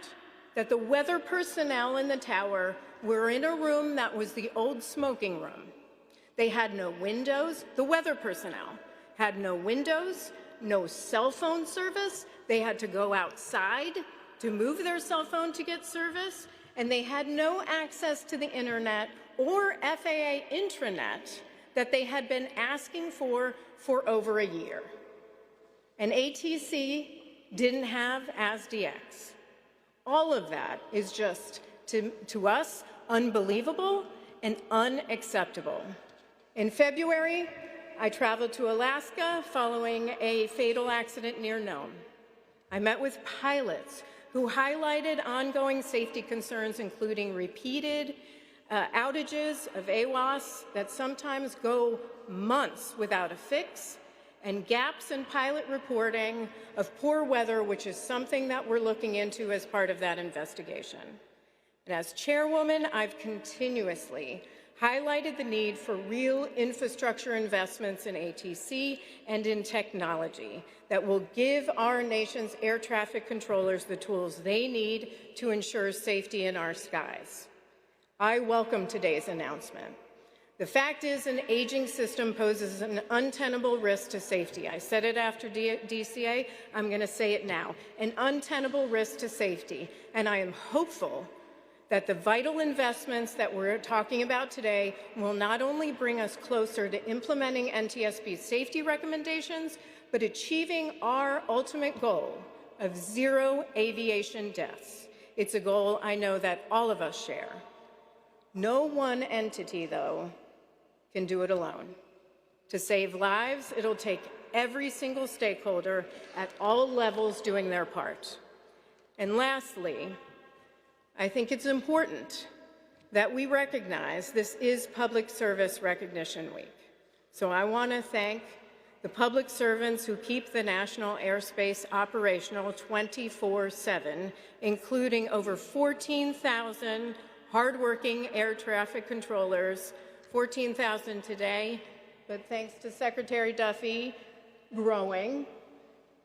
that the weather personnel in the tower were in a room that was the old smoking room. They had no windows. The weather personnel had no windows, no cell phone service. They had to go outside to move their cell phone to get service, and they had no access to the internet or FAA intranet that they had been asking for over a year. And ATC didn't have ASDX. All of that is just, to us, unbelievable and unacceptable. In February, I traveled to Alaska following a fatal accident near Nome. I met with pilots who highlighted ongoing safety concerns, including repeated outages of AWOS that sometimes go months without a fix, and gaps in pilot reporting of poor weather, which is something that we're looking into as part of that investigation. And as chairwoman, I've continuously highlighted the need for real infrastructure investments in ATC and in technology that will give our nation's air traffic controllers the tools they need to ensure safety in our skies. I welcome today's announcement. The fact is, an aging system poses an untenable risk to safety. I said it after DCA, I'm going to say it now. An untenable risk to safety. And I am hopeful that the vital investments that we're talking about today will not only bring us closer to implementing NTSB's safety recommendations, but achieving our ultimate goal of zero aviation deaths. It's a goal I know that all of us share. No one entity, though, can do it alone. To save lives, it'll take every single stakeholder at all levels doing their part. And lastly, I think it's important that we recognize this is Public Service Recognition Week. So I want to thank the public servants who keep the national airspace operational 24/7, including over 14,000 hardworking air traffic controllers, 14,000 today, but thanks to Secretary Duffy, growing.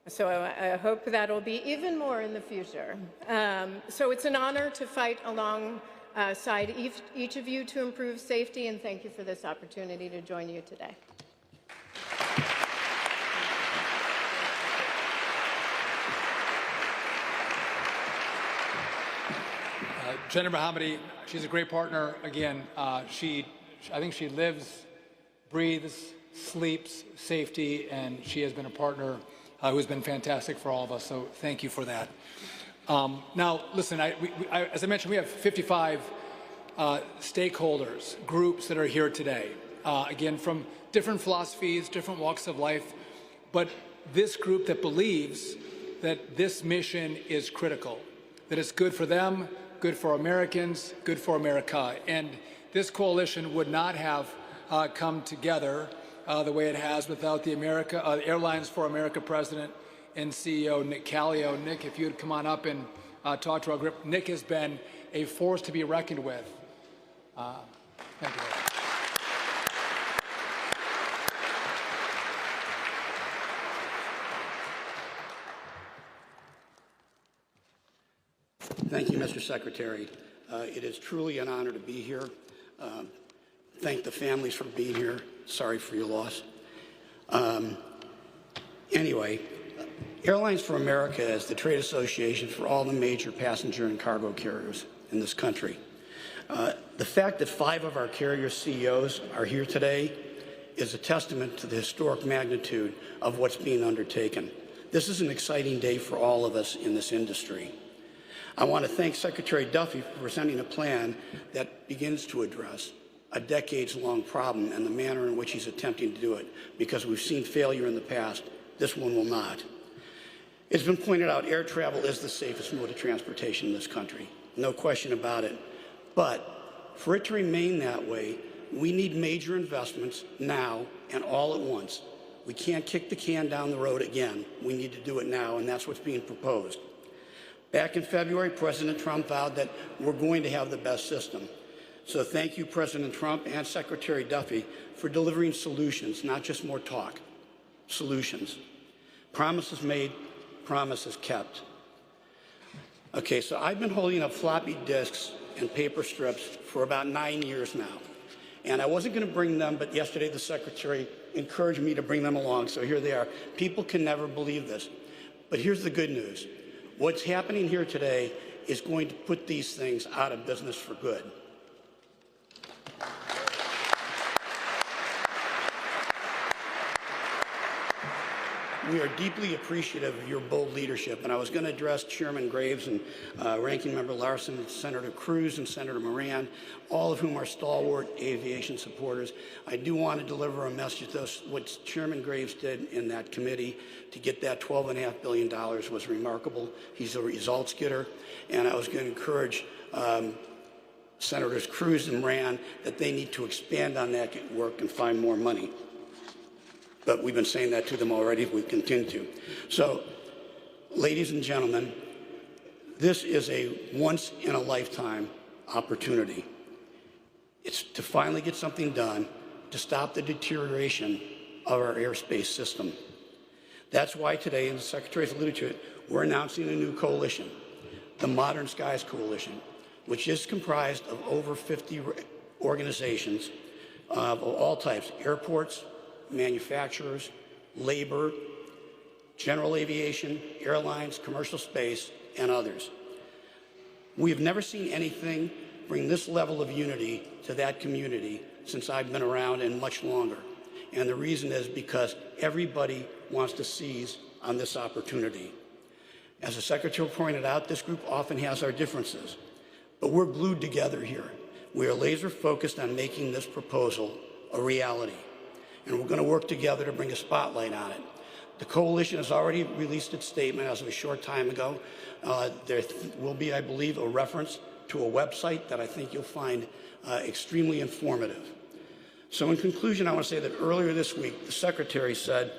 So I hope that'll be even more in the future. So it's an honor to fight alongside each of you to improve safety, and thank you for this opportunity to join you today. General Mohammadi, she's a great partner. Again, I think she lives, breathes, sleeps safety, and she has been a partner who has been fantastic for all of us, so thank you for that. Now, listen, as I mentioned, we have 55 stakeholders, groups that are here today, again, from different philosophies, different walks of life, but this group that believes that this mission is critical, that it's good for them, good for Americans, good for America. And this coalition would not have come together the way it has without the Airlines for America President and CEO Nick Callio. Nick, if you would come on up and talk to our group. Nick has been a force to be reckoned with. Thank you. Thank you, Mr. Secretary. It is truly an honor to be here. Thank the families for being here. Sorry for your loss. Anyway, Airlines for America is the trade association for all the major passenger and cargo carriers in this country. The fact that 5 of our carrier CEOs are here today is a testament to the historic magnitude of what's being undertaken. This is an exciting day for all of us in this industry. I want to thank Secretary Duffy for presenting a plan that begins to address a decades-long problem and the manner in which he's attempting to do it, because we've seen failure in the past. This one will not. It's been pointed out air travel is the safest mode of transportation in this country. No question about it. But for it to remain that way, we need major investments now and all at once. We can't kick the can down the road again. We need to do it now, and that's what's being proposed. Back in February, President Trump vowed that we're going to have the best system. So thank you, President Trump and Secretary Duffy, for delivering solutions, not just more talk. Solutions. Promises made, promises kept. Okay, so I've been holding up floppy disks and paper strips for about 9 years now. And I wasn't going to bring them, but yesterday the Secretary encouraged me to bring them along, so here they are. People can never believe this. But here's the good news. What's happening here today is going to put these things out of business for good. We are deeply appreciative of your bold leadership, and I was going to address Chairman Graves and Ranking Member Larson, Senator Cruz, and Senator Moran, all of whom are stalwart aviation supporters. I do want to deliver a message to what Chairman Graves did in that committee to get that $12.5 billion was remarkable. He's a results getter, and I was going to encourage Senators Cruz and Moran that they need to expand on that work and find more money. But we've been saying that to them already. We continue to. So, ladies and gentlemen, this is a once-in-a-lifetime opportunity. It's to finally get something done to stop the deterioration of our airspace system. That's why today, and the Secretary's alluded to it, we're announcing a new coalition, the Modern Skies Coalition, which is comprised of over 50 organizations of all types, airports, manufacturers, labor, general aviation, airlines, commercial space, and others. We have never seen anything bring this level of unity to that community since I've been around, and much longer. And the reason is because everybody wants to seize on this opportunity. As the Secretary pointed out, this group often has our differences, but we're glued together here. We are laser focused on making this proposal a reality. And we're going to work together to bring a spotlight on it. The coalition has already released its statement as of a short time ago. There will be, I believe, a reference to a website that I think you'll find extremely informative. So in conclusion, I want to say that earlier this week, the Secretary said,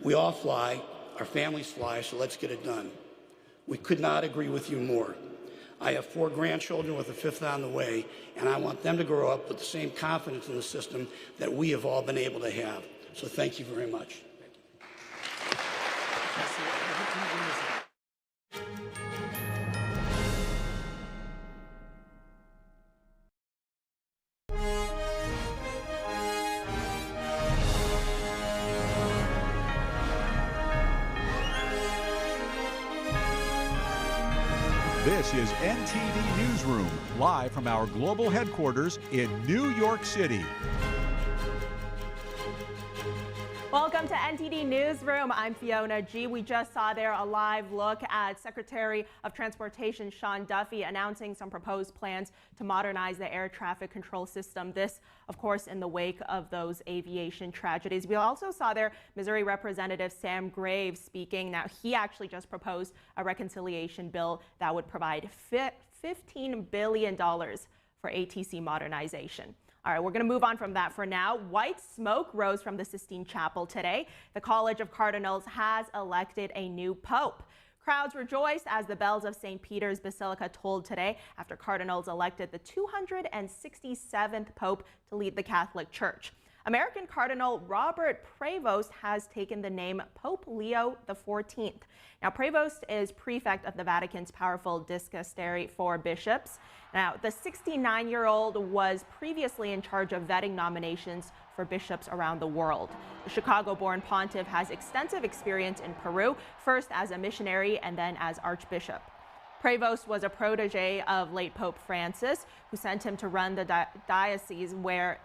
we all fly, our families fly, so let's get it done. We could not agree with you more. I have 4 grandchildren with a 5th on the way, and I want them to grow up with the same confidence in the system that we have all been able to have. So thank you very much. This is NTD Newsroom, live from our global headquarters in New York City. Welcome to NTD Newsroom. I'm Fiona G. We just saw there a live look at Secretary of Transportation Sean Duffy announcing some proposed plans to modernize the air traffic control system. This, of course, in the wake of those aviation tragedies. We also saw there Missouri Representative Sam Graves speaking. Now, he actually just proposed a reconciliation bill that would provide $15 billion for ATC modernization. All right, we're going to move on from that for now. White smoke rose from the Sistine Chapel today. The College of Cardinals has elected a new pope. Crowds rejoiced as the bells of St. Peter's Basilica tolled today after Cardinals elected the 267th pope to lead the Catholic Church. American Cardinal Robert Prevost has taken the name Pope Leo XIV. Now, Prevost is prefect of the Vatican's powerful dicastery for bishops. Now, the 69-year-old was previously in charge of vetting nominations for bishops around the world. The Chicago-born pontiff has extensive experience in Peru, first as a missionary and then as archbishop. Prevost was a protege of late Pope Francis, who sent him to run the diocese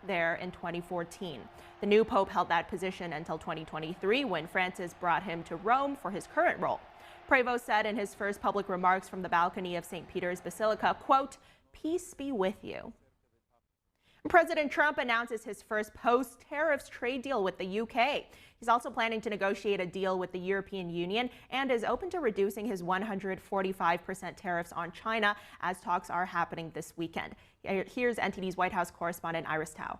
there in 2014. The new pope held that position until 2023, when Francis brought him to Rome for his current role. Prevost said in his first public remarks from the balcony of St. Peter's Basilica, quote, "Peace be with you." President Trump announces his first post-tariffs trade deal with the UK. He's also planning to negotiate a deal with the European Union and is open to reducing his 145% tariffs on China as talks are happening this weekend. Here's NTD's White House correspondent Iris Tao.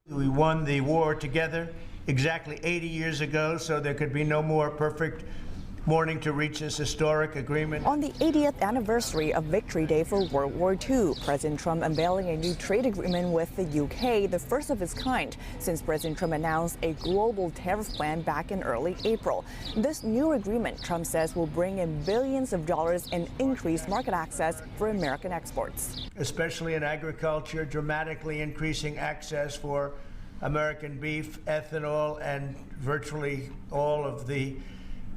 We won the war together exactly 80 years ago, so there could be no more perfect morning to reach this historic agreement. On the 80th anniversary of Victory Day for World War II, President Trump unveiling a new trade agreement with the UK, the first of its kind since President Trump announced a global tariff plan back in early April. This new agreement, Trump says, will bring in billions of dollars and increase market access for American exports. Especially in agriculture, dramatically increasing access for American beef, ethanol, and virtually all of the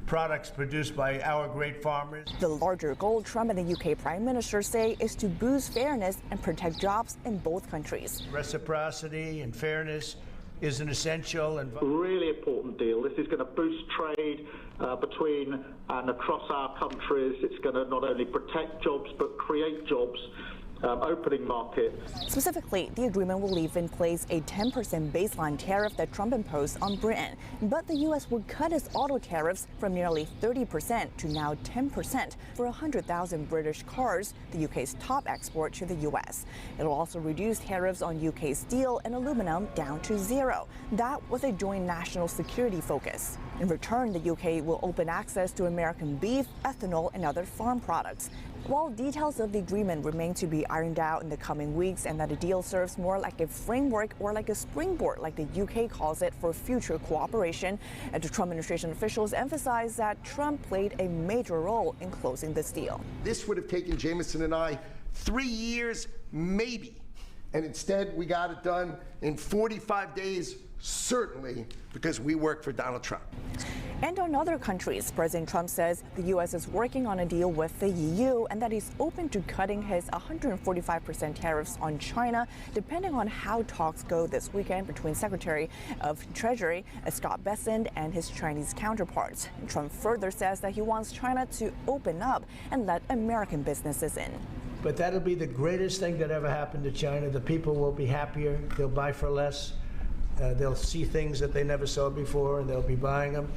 products produced by our great farmers. The larger goal Trump and the UK Prime Minister say is to boost fairness and protect jobs in both countries. Reciprocity and fairness is an essential and really important deal. This is going to boost trade between and across our countries. It's going to not only protect jobs but create jobs. Opening market. Specifically, the agreement will leave in place a 10% baseline tariff that Trump imposed on Britain. But the U.S. will cut its auto tariffs from nearly 30% to now 10% for 100,000 British cars, the UK's top export to the U.S. It will also reduce tariffs on UK steel and aluminum down to zero. That was a joint national security focus. In return, the UK will open access to American beef, ethanol, and other farm products. While details of the agreement remain to be ironed out in the coming weeks, and that the deal serves more like a framework or like a springboard, like the UK calls it, for future cooperation, and the Trump administration officials emphasize that Trump played a major role in closing this deal. This would have taken Jameson and I 3 years, maybe, and instead we got it done in 45 days, certainly because we work for Donald Trump. And on other countries, President Trump says the U.S. is working on a deal with the EU and that he's open to cutting his 145% tariffs on China, depending on how talks go this weekend between Secretary of Treasury Scott Bessent and his Chinese counterparts. Trump further says that he wants China to open up and let American businesses in. But that'll be the greatest thing that ever happened to China. The people will be happier. They'll buy for less. They'll see things that they never saw before, and they'll be buying them.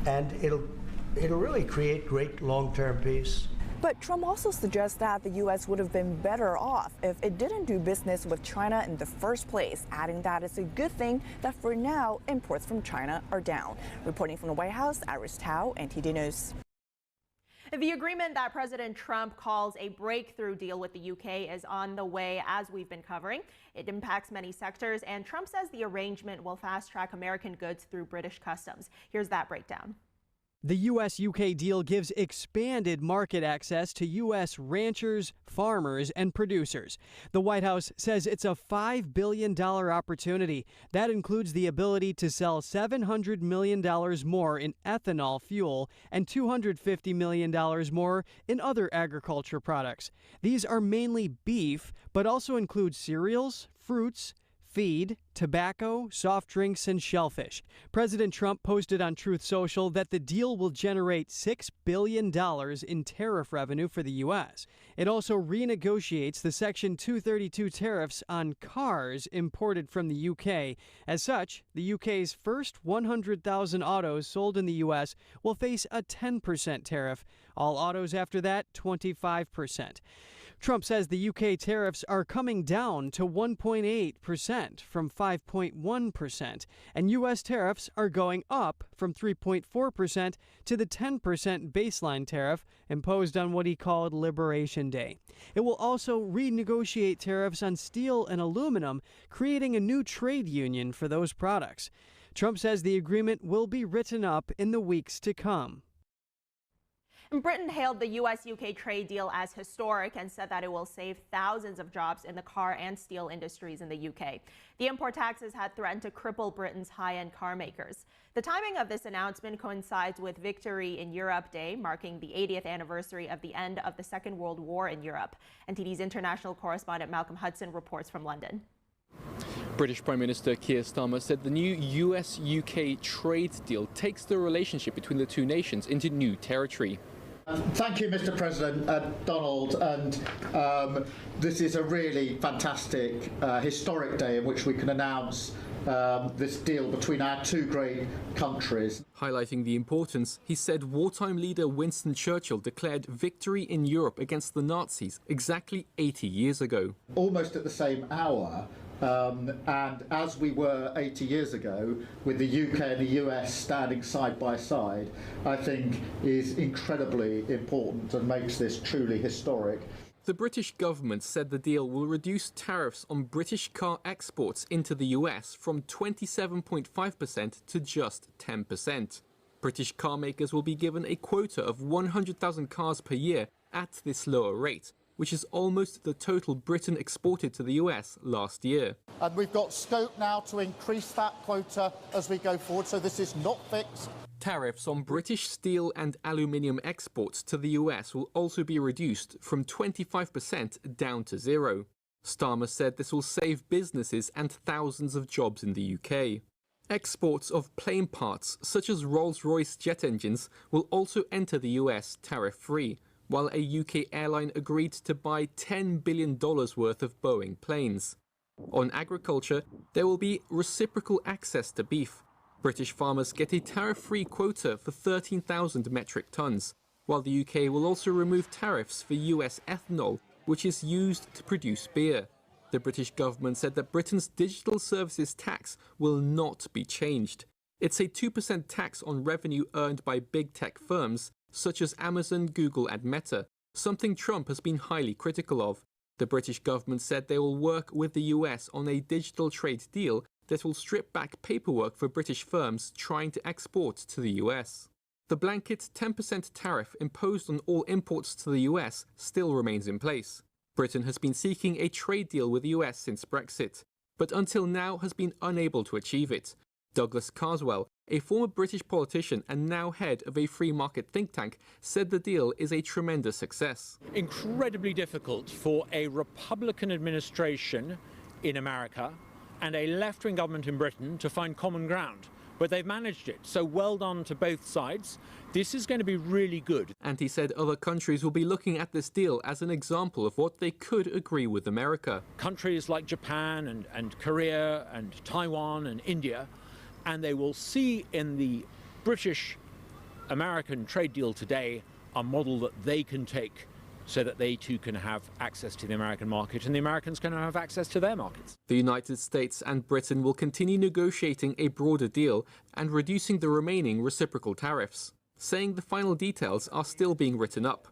And it'll really create great long-term peace. But Trump also suggests that the U.S. would have been better off if it didn't do business with China in the first place, adding that it's a good thing that for now, imports from China are down. Reporting from the White House, Iris Tao, NTD News. The agreement that President Trump calls a breakthrough deal with the UK is on the way, as we've been covering. It impacts many sectors, and Trump says the arrangement will fast-track American goods through British customs. Here's that breakdown. The U.S.-UK deal gives expanded market access to U.S. ranchers, farmers, and producers. The White House says it's a $5 billion opportunity. That includes the ability to sell $700 million more in ethanol fuel and $250 million more in other agriculture products. These are mainly beef, but also include cereals, fruits, feed, tobacco, soft drinks, and shellfish. President Trump posted on Truth Social that the deal will generate $6 billion in tariff revenue for the U.S. It also renegotiates the Section 232 tariffs on cars imported from the U.K. As such, the U.K.'s first 100,000 autos sold in the U.S. will face a 10% tariff. All autos after that, 25%. Trump says the UK tariffs are coming down to 1.8% from 5.1%, and U.S. tariffs are going up from 3.4% to the 10% baseline tariff imposed on what he called Liberation Day. It will also renegotiate tariffs on steel and aluminum, creating a new trade union for those products. Trump says the agreement will be written up in the weeks to come. Britain hailed the U.S.-UK trade deal as historic and said that it will save thousands of jobs in the car and steel industries in the U.K. The import taxes had threatened to cripple Britain's high-end car makers. The timing of this announcement coincides with Victory in Europe Day, marking the 80th anniversary of the end of the Second World War in Europe. NTD's international correspondent Malcolm Hudson reports from London. British Prime Minister Keir Starmer said the new US-UK trade deal takes the relationship between the two nations into new territory. Thank you, Mr. President, Donald, and this is a really fantastic, historic day in which we can announce this deal between our two great countries. Highlighting the importance, he said wartime leader Winston Churchill declared victory in Europe against the Nazis exactly 80 years ago. Almost at the same hour, and as we were 80 years ago, with the UK and the US standing side by side, I think is incredibly important and makes this truly historic. The British government said the deal will reduce tariffs on British car exports into the US from 27.5% to just 10%. British car makers will be given a quota of 100,000 cars per year at this lower rate, which is almost the total Britain exported to the US last year. And we've got scope now to increase that quota as we go forward, so this is not fixed. Tariffs on British steel and aluminium exports to the US will also be reduced from 25% down to 0. Starmer said this will save businesses and thousands of jobs in the UK. Exports of plane parts, such as Rolls-Royce jet engines, will also enter the US tariff-free, while a UK airline agreed to buy $10 billion worth of Boeing planes. On agriculture, there will be reciprocal access to beef. British farmers get a tariff-free quota for 13,000 metric tons, while the UK will also remove tariffs for US ethanol, which is used to produce beer. The British government said that Britain's digital services tax will not be changed. It's a 2% tax on revenue earned by big tech firms, such as Amazon, Google and Meta, something Trump has been highly critical of. The British government said they will work with the US on a digital trade deal that will strip back paperwork for British firms trying to export to the US. The blanket 10% tariff imposed on all imports to the US still remains in place. Britain has been seeking a trade deal with the US since Brexit, but until now has been unable to achieve it. Douglas Carswell, a former British politician and now head of a free market think tank, said the deal is a tremendous success. Incredibly difficult for a Republican administration in America and a left-wing government in Britain to find common ground, but they've managed it. So well done to both sides. This is going to be really good. And he said other countries will be looking at this deal as an example of what they could agree with America. Countries like Japan and Korea and Taiwan and India, and they will see in the British-American trade deal today a model that they can take so that they too can have access to the American market and the Americans can have access to their markets. The United States and Britain will continue negotiating a broader deal and reducing the remaining reciprocal tariffs, saying the final details are still being written up.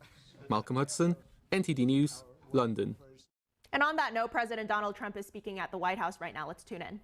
Malcolm Hudson, NTD News, London. And on that note, President Donald Trump is speaking at the White House right now. Let's tune in.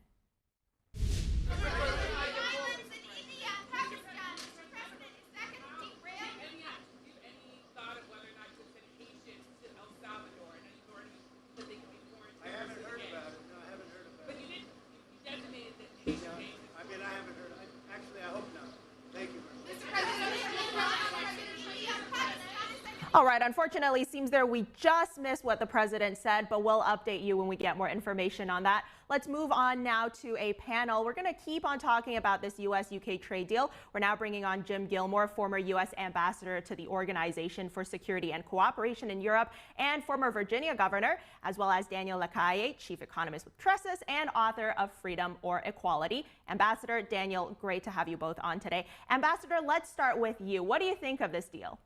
All right, unfortunately, it seems there we just missed what the president said, but we'll update you when we get more information on that. Let's move on now to a panel. We're going to keep on talking about this U.S.-UK trade deal. We're now bringing on Jim Gilmore, former U.S. ambassador to the Organization for Security and Cooperation in Europe and former Virginia governor, as well as Daniel Lacalle, chief economist with Tressis and author of Freedom or Equality. Ambassador Daniel, great to have you both on today. Ambassador, let's start with you. What do you think of this deal?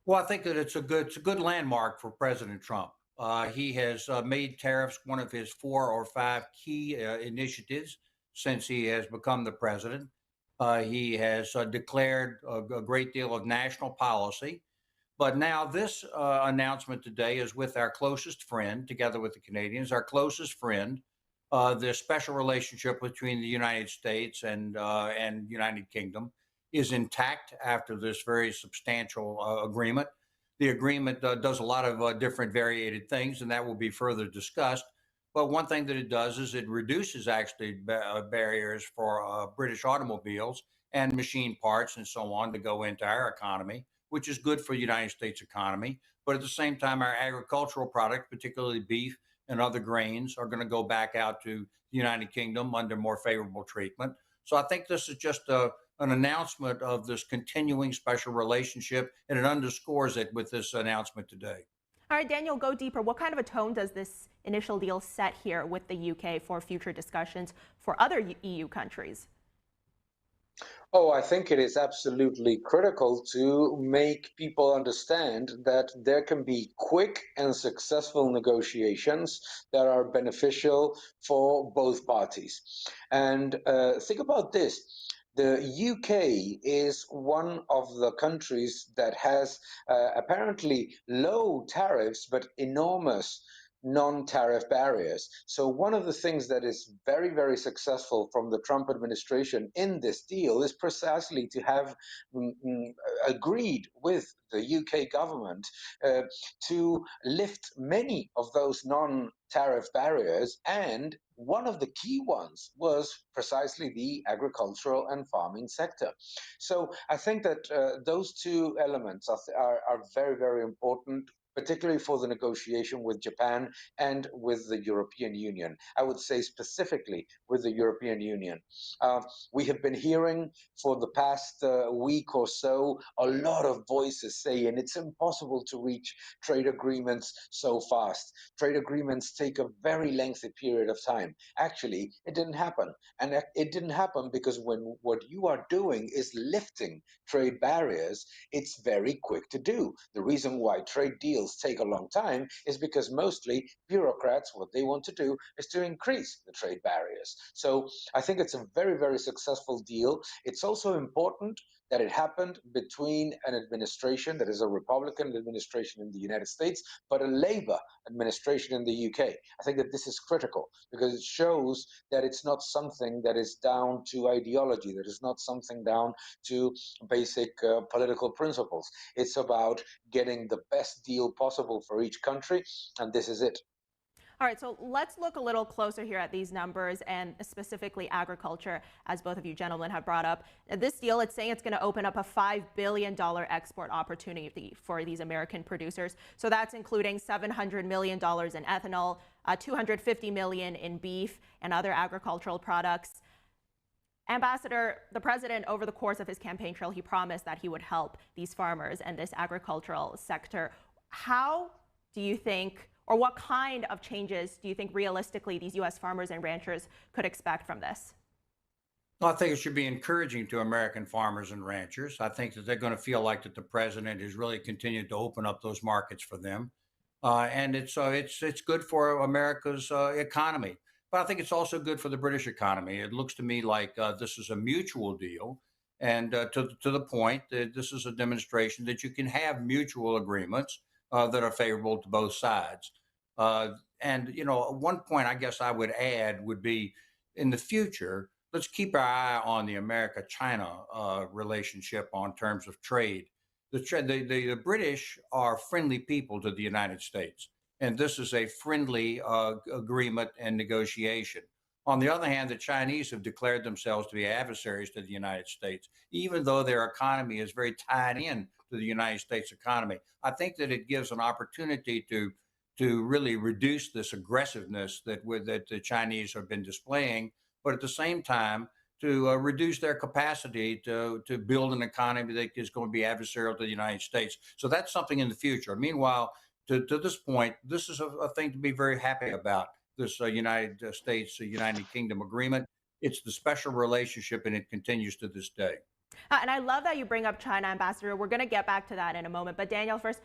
Well, I think that it's a good landmark for President Trump. He has made tariffs one of his 4 or 5 key initiatives since he has become the president. He has declared a great deal of national policy. But now this announcement today is with our closest friend, together with the Canadians, our closest friend. The special relationship between the United States and United Kingdom is intact after this very substantial agreement. The agreement does a lot of different variated things, and that will be further discussed. But one thing that it does is it reduces actually barriers for British automobiles and machine parts and so on to go into our economy, which is good for the United States economy. But at the same time, our agricultural products, particularly beef and other grains, are going to go back out to the United Kingdom under more favorable treatment. So I think this is just an announcement of this continuing special relationship, and it underscores it with this announcement today. All right, Daniel, go deeper. What kind of a tone does this initial deal set here with the UK for future discussions for other EU countries? Oh, I think it is absolutely critical to make people understand that there can be quick and successful negotiations that are beneficial for both parties. And think about this. The UK is one of the countries that has apparently low tariffs, but enormous non-tariff barriers. So one of the things that is very, very successful from the Trump administration in this deal is precisely to have agreed with the UK government to lift many of those non-tariff barriers, and one of the key ones was precisely the agricultural and farming sector. So I think that those two elements are very, very important, particularly for the negotiation with Japan and with the European Union. I would say specifically with the European Union. We have been hearing for the past week or so a lot of voices saying it's impossible to reach trade agreements so fast. Trade agreements take a very lengthy period of time. Actually, it didn't happen. And it didn't happen because when what you are doing is lifting trade barriers, it's very quick to do. The reason why trade deals take a long time is because mostly bureaucrats, what they want to do is to increase the trade barriers. So I think it's a very, very successful deal. It's also important that it happened between an administration that is a Republican administration in the United States, but a Labour administration in the UK. I think that this is critical because it shows that it's not something that is down to ideology, that is not something down to basic political principles. It's about getting the best deal possible for each country, and this is it. All right, so let's look a little closer here at these numbers and specifically agriculture, as both of you gentlemen have brought up. This deal, it's saying it's going to open up a $5 billion export opportunity for these American producers. So that's including $700 million in ethanol, $250 million in beef and other agricultural products. Ambassador, the president, over the course of his campaign trail, he promised that he would help these farmers and this agricultural sector. How do you think, or what kind of changes do you think realistically these U.S. farmers and ranchers could expect from this? Well, I think it should be encouraging to American farmers and ranchers. I think that they're going to feel like that the president has really continued to open up those markets for them. And it's good for America's economy. But I think it's also good for the British economy. It looks to me like this is a mutual deal. And to the point that this is a demonstration that you can have mutual agreements that are favorable to both sides. And, you know, one point I guess I would add would be in the future, let's keep our eye on the America-China relationship on terms of trade. The British are friendly people to the United States, and this is a friendly agreement and negotiation. On the other hand, the Chinese have declared themselves to be adversaries to the United States, even though their economy is very tied in to the United States economy. I think that it gives an opportunity to really reduce this aggressiveness that the Chinese have been displaying, but at the same time to reduce their capacity to build an economy that is going to be adversarial to the United States. So that's something in the future. Meanwhile, to this point, this is a thing to be very happy about, this United States, United Kingdom agreement. It's the special relationship, and it continues to this day. And I love that you bring up China, Ambassador. We're going to get back to that in a moment. But Daniel, first,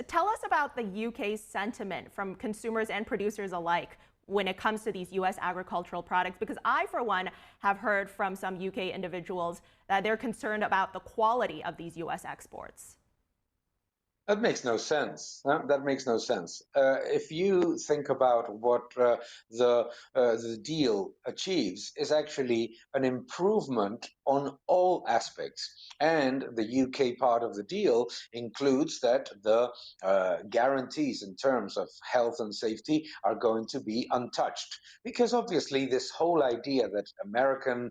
tell us about the UK's sentiment from consumers and producers alike when it comes to these U.S. agricultural products, because I, for one, have heard from some UK individuals that they're concerned about the quality of these U.S. exports. That makes no sense. That makes no sense. If you think about what the deal achieves, is actually an improvement on all aspects. And the UK part of the deal includes that the guarantees in terms of health and safety are going to be untouched. Because obviously this whole idea that American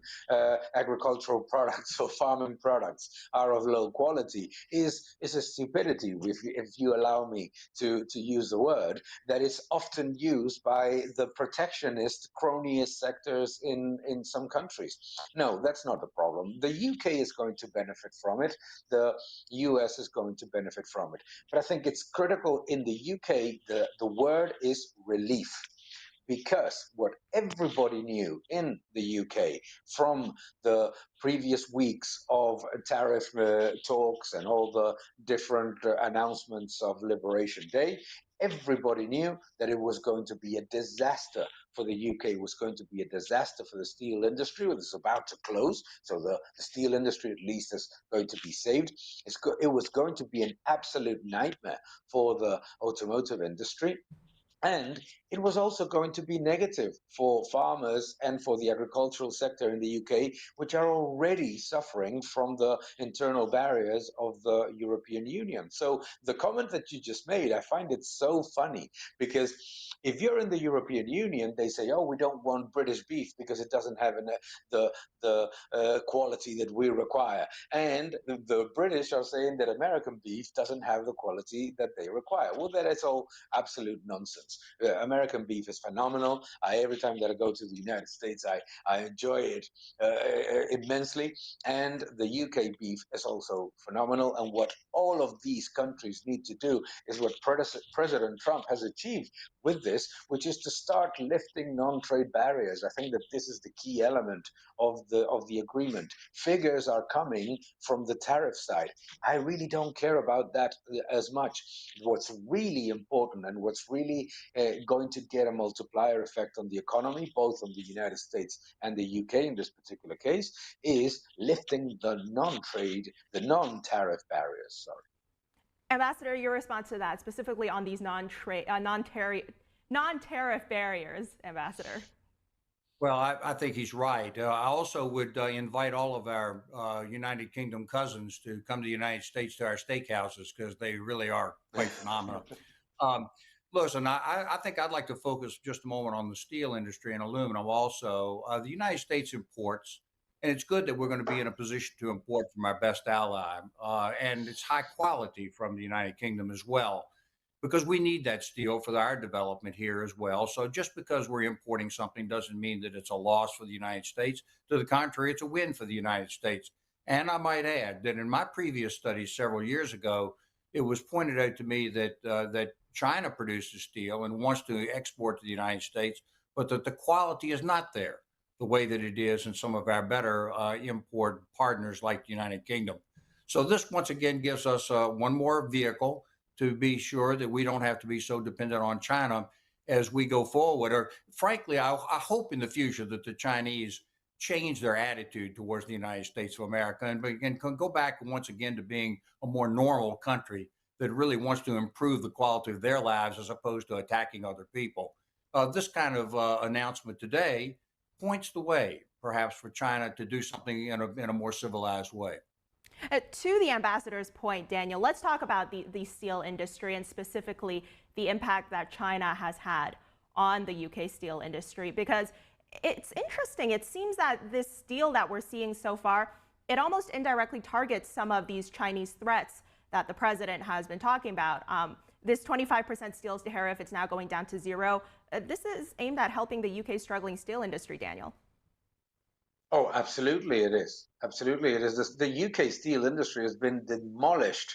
agricultural products or farming products are of low quality is a stupidity, if you allow me to use the word, that is often used by the protectionist, cronyist sectors in some countries. No, that's not the problem. The UK is going to benefit from it. The US is going to benefit from it. But I think it's critical in the UK, the word is relief. Because what everybody knew in the UK from the previous weeks of tariff talks and all the different announcements of Liberation Day, everybody knew that it was going to be a disaster for the UK. It was going to be a disaster for the steel industry, which is about to close. So the steel industry at least is going to be saved. It was going to be an absolute nightmare for the automotive industry. And it was also going to be negative for farmers and for the agricultural sector in the UK, which are already suffering from the internal barriers of the European Union. So the comment that you just made, I find it so funny, because if you're in the European Union, they say, oh, we don't want British beef because it doesn't have the quality that we require. And the British are saying that American beef doesn't have the quality that they require. Well, that is all absolute nonsense. American beef is phenomenal. Every time that I go to the United States, I enjoy it immensely. And the UK beef is also phenomenal. And what all of these countries need to do is what President Trump has achieved with this, which is to start lifting non-trade barriers. I think that this is the key element of the agreement. Figures are coming from the tariff side. I really don't care about that as much. What's really important and what's really going to get a multiplier effect on the economy, both on the United States and the UK in this particular case, is lifting the non-trade, the non-tariff barriers. Sorry. Ambassador, your response to that, specifically on these non-tariff barriers, Ambassador. Well, I think he's right. I also would invite all of our United Kingdom cousins to come to the United States to our steakhouses, because they really are quite phenomenal. Listen, I think I'd like to focus just a moment on the steel industry and aluminum also. The United States imports, and it's good that we're going to be in a position to import from our best ally, and it's high quality from the United Kingdom as well, because we need that steel for our development here as well. So just because we're importing something doesn't mean that it's a loss for the United States. To the contrary, it's a win for the United States. And I might add that in my previous studies several years ago, it was pointed out to me that China produces steel and wants to export to the United States, but that the quality is not there the way that it is in some of our better import partners like the United Kingdom. So this once again gives us one more vehicle to be sure that we don't have to be so dependent on China as we go forward. Or frankly, I hope in the future that the Chinese change their attitude towards the United States of America and can go back once again to being a more normal country that really wants to improve the quality of their lives as opposed to attacking other people. This kind of announcement today points the way, perhaps, for China to do something in a more civilized way. To the ambassador's point, Daniel, let's talk about the steel industry and specifically the impact that China has had on the UK steel industry, because it's interesting. It seems that this deal that we're seeing so far, it almost indirectly targets some of these Chinese threats that the president has been talking about. This 25% steel tariff, it's now going down to 0. This is aimed at helping the UK's struggling steel industry, Daniel. Oh, absolutely it is. Absolutely it is. The UK steel industry has been demolished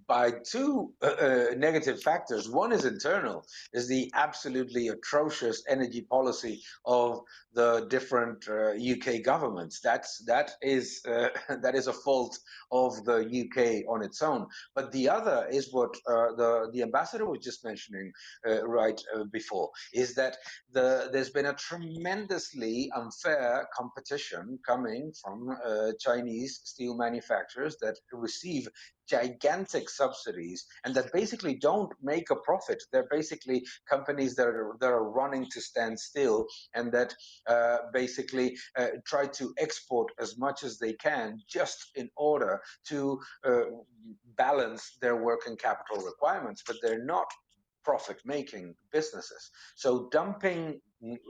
by two negative factors. One is internal, is the absolutely atrocious energy policy of the different UK governments. That is a fault of the UK on its own. But the other is what the ambassador was just mentioning before, is that there's been a tremendously unfair competition coming from Chinese steel manufacturers that receive gigantic subsidies and that basically don't make a profit. They're basically companies that are running to stand still and that basically try to export as much as they can just in order to balance their working capital requirements, but they're not profit-making businesses. So dumping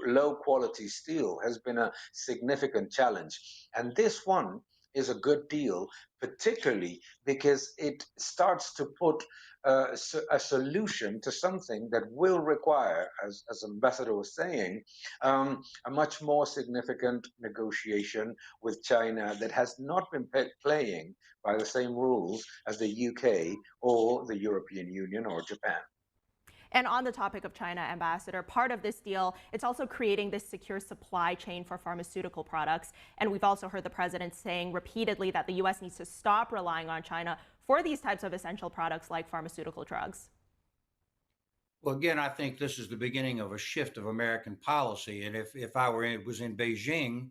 low-quality steel has been a significant challenge. And this one is a good deal, particularly because it starts to put a solution to something that will require, as Ambassador was saying, a much more significant negotiation with China that has not been playing by the same rules as the UK or the European Union or Japan. And on the topic of China, Ambassador, part of this deal, it's also creating this secure supply chain for pharmaceutical products. And we've also heard the president saying repeatedly that the U.S. needs to stop relying on China for these types of essential products like pharmaceutical drugs. Well, again, I think this is the beginning of a shift of American policy. And if I was in Beijing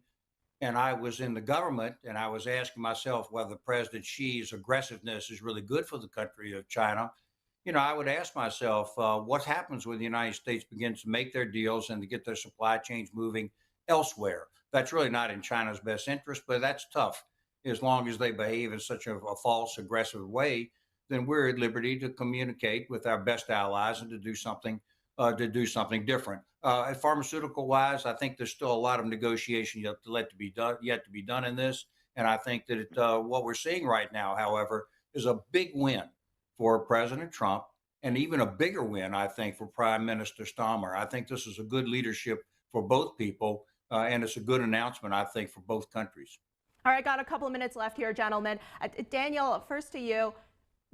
and I was in the government and I was asking myself whether President Xi's aggressiveness is really good for the country of China, you know, I would ask myself, what happens when the United States begins to make their deals and to get their supply chains moving elsewhere? That's really not in China's best interest, but that's tough. As long as they behave in such a false, aggressive way, then we're at liberty to communicate with our best allies and to do something different. Pharmaceutical-wise, I think there's still a lot of negotiation yet to be done in this. And I think that what we're seeing right now, however, is a big win for President Trump, and even a bigger win, I think, for Prime Minister Starmer. I think this is a good leadership for both people, and it's a good announcement, I think, for both countries. All right, got a couple of minutes left here, gentlemen. Daniel, first to you.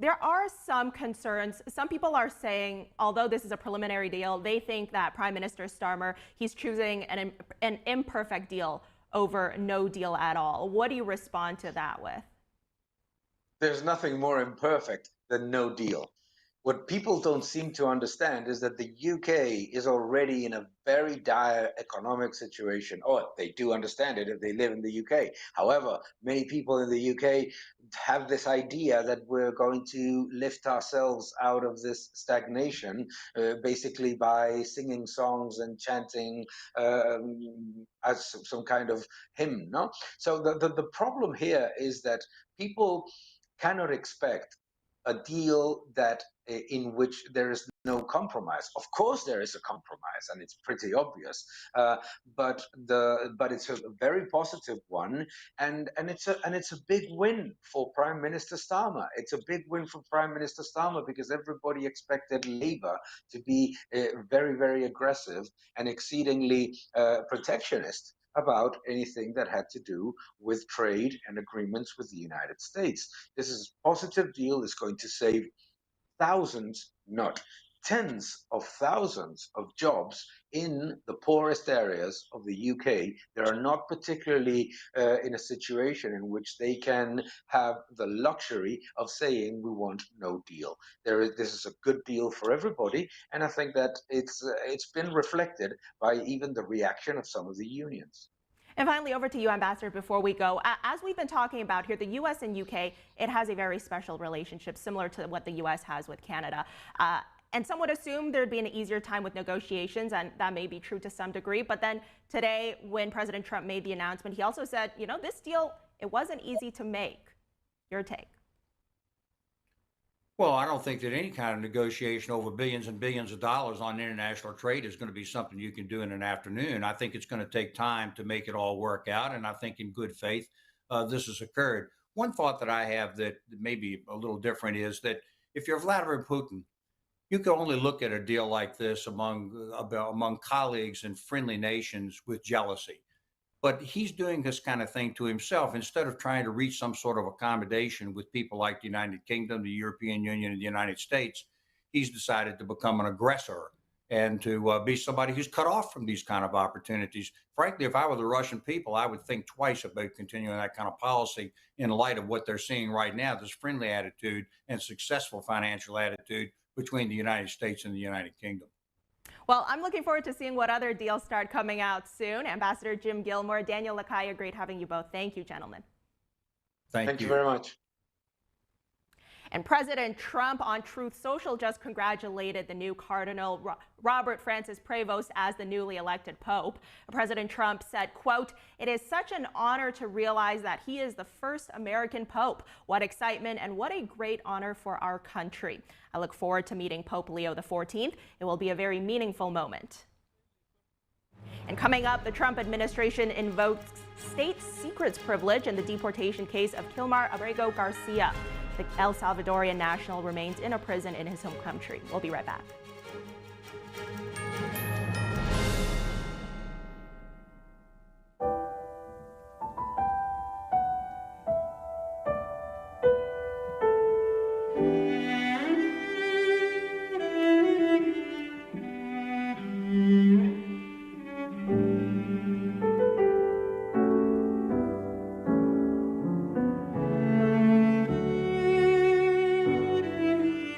There are some concerns. Some people are saying, although this is a preliminary deal, they think that Prime Minister Starmer, he's choosing an imperfect deal over no deal at all. What do you respond to that with? There's nothing more imperfect than no deal. What people don't seem to understand is that the UK is already in a very dire economic situation. Oh, they do understand it if they live in the UK. However, many people in the UK have this idea that we're going to lift ourselves out of this stagnation basically by singing songs and chanting as some kind of hymn, no? So the problem here is that people cannot expect a deal that in which there is no compromise. Of course, there is a compromise, and it's pretty obvious. But it's a very positive one, and it's a big win for Prime Minister Starmer. It's a big win for Prime Minister Starmer because everybody expected Labour to be very, very aggressive and exceedingly protectionist about anything that had to do with trade and agreements with the United States. This is a positive deal. It's going to save thousands, not tens of thousands of jobs in the poorest areas of the UK that are not particularly in a situation in which they can have the luxury of saying we want no deal. This is a good deal for everybody, and I think that it's been reflected by even the reaction of some of the unions. And finally, over to you, Ambassador, before we go. As we've been talking about here, the U.S. and UK, it has a very special relationship, similar to what the U.S. has with Canada. And some would assume there'd be an easier time with negotiations, and that may be true to some degree. But then today, when President Trump made the announcement, he also said, you know, this deal, it wasn't easy to make. Your take? Well, I don't think that any kind of negotiation over billions and billions of dollars on international trade is going to be something you can do in an afternoon. I think it's going to take time to make it all work out, and I think in good faith this has occurred. one thought that I have that may be a little different is that if you're Vladimir Putin, you can only look at a deal like this among colleagues and friendly nations with jealousy. But he's doing this kind of thing to himself instead of trying to reach some sort of accommodation with people like the United Kingdom, the European Union, and the United States. He's decided to become an aggressor and to be somebody who's cut off from these kind of opportunities. Frankly, if I were the Russian people, I would think twice about continuing that kind of policy in light of what they're seeing right now, this friendly attitude and successful financial attitude between the United States and the United Kingdom. Well, I'm looking forward to seeing what other deals start coming out soon. Ambassador Jim Gilmore, Daniel Lakaya, great having you both. Thank you, gentlemen. Thank you very much. And President Trump on Truth Social just congratulated the new Cardinal Robert Francis Prevost as the newly elected Pope. President Trump said, quote, "It is such an honor to realize that he is the first American Pope. What excitement and what a great honor for our country. I look forward to meeting Pope Leo XIV. It will be a very meaningful moment." And coming up, the Trump administration invokes state secrets privilege in the deportation case of Kilmar Abrego Garcia. The El Salvadorian national remains in a prison in his home country. We'll be right back.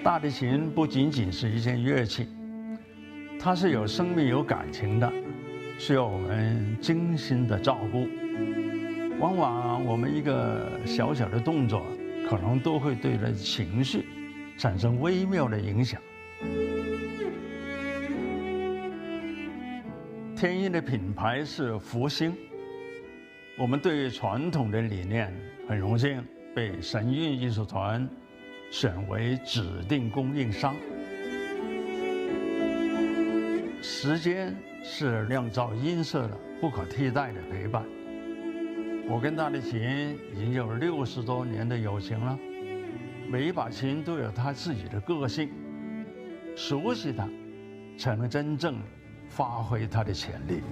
大提琴不仅仅是一件乐器，它是有生命、有感情的，需要我们精心的照顾。往往我们一个小小的动作，可能都会对人情绪产生微妙的影响。天音的品牌是福星，我们对于传统的理念很荣幸被神韵艺术团选为指定供应商。时间是酿造音色的不可替代的陪伴。我跟大提琴已经有60多年的友情了，每一把琴都有它自己的个性，熟悉它，才能真正发挥它的潜力。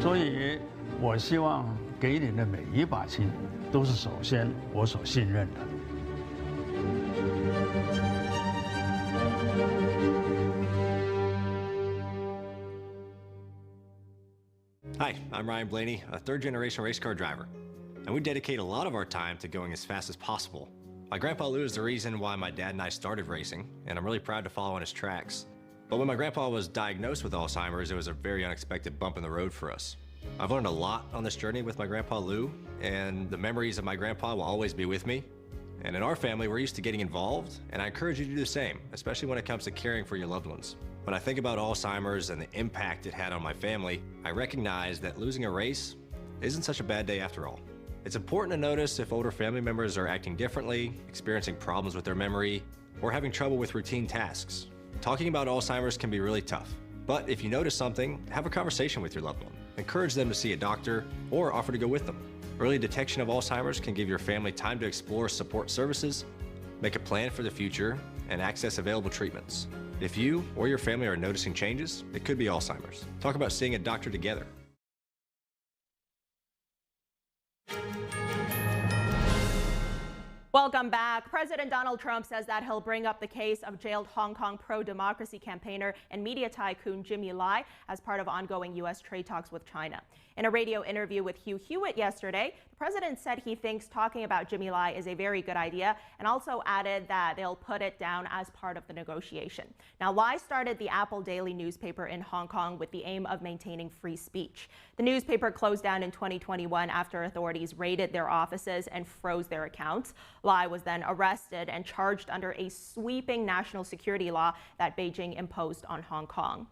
所以，我希望给你的每一把琴，都是首先我所信任的。Hi, I'm Ryan Blaney, a third-generation race car driver, and we dedicate a lot of our time to going as fast as possible. My grandpa Lou is the reason why my dad and I started racing, and I'm really proud to follow in his tracks. But when my grandpa was diagnosed with Alzheimer's, it was a very unexpected bump in the road for us. I've learned a lot on this journey with my grandpa Lou, and the memories of my grandpa will always be with me. And in our family, we're used to getting involved, and I encourage you to do the same, especially when it comes to caring for your loved ones. When I think about Alzheimer's and the impact it had on my family, I recognize that losing a race isn't such a bad day after all. It's important to notice if older family members are acting differently, experiencing problems with their memory, or having trouble with routine tasks. Talking about Alzheimer's can be really tough, but if you notice something, have a conversation with your loved one. Encourage them to see a doctor or offer to go with them. Early detection of Alzheimer's can give your family time to explore support services, make a plan for the future, and access available treatments. If you or your family are noticing changes, it could be Alzheimer's. Talk about seeing a doctor together. Welcome back. President Donald Trump says that he'll bring up the case of jailed Hong Kong pro-democracy campaigner and media tycoon Jimmy Lai as part of ongoing U.S. trade talks with China. In a radio interview with Hugh Hewitt yesterday, the president said he thinks talking about Jimmy Lai is a very good idea and also added that they'll put it down as part of the negotiation. Now, Lai started the Apple Daily newspaper in Hong Kong with the aim of maintaining free speech. The newspaper closed down in 2021 after authorities raided their offices and froze their accounts. Lai was then arrested and charged under a sweeping national security law that Beijing imposed on Hong Kong.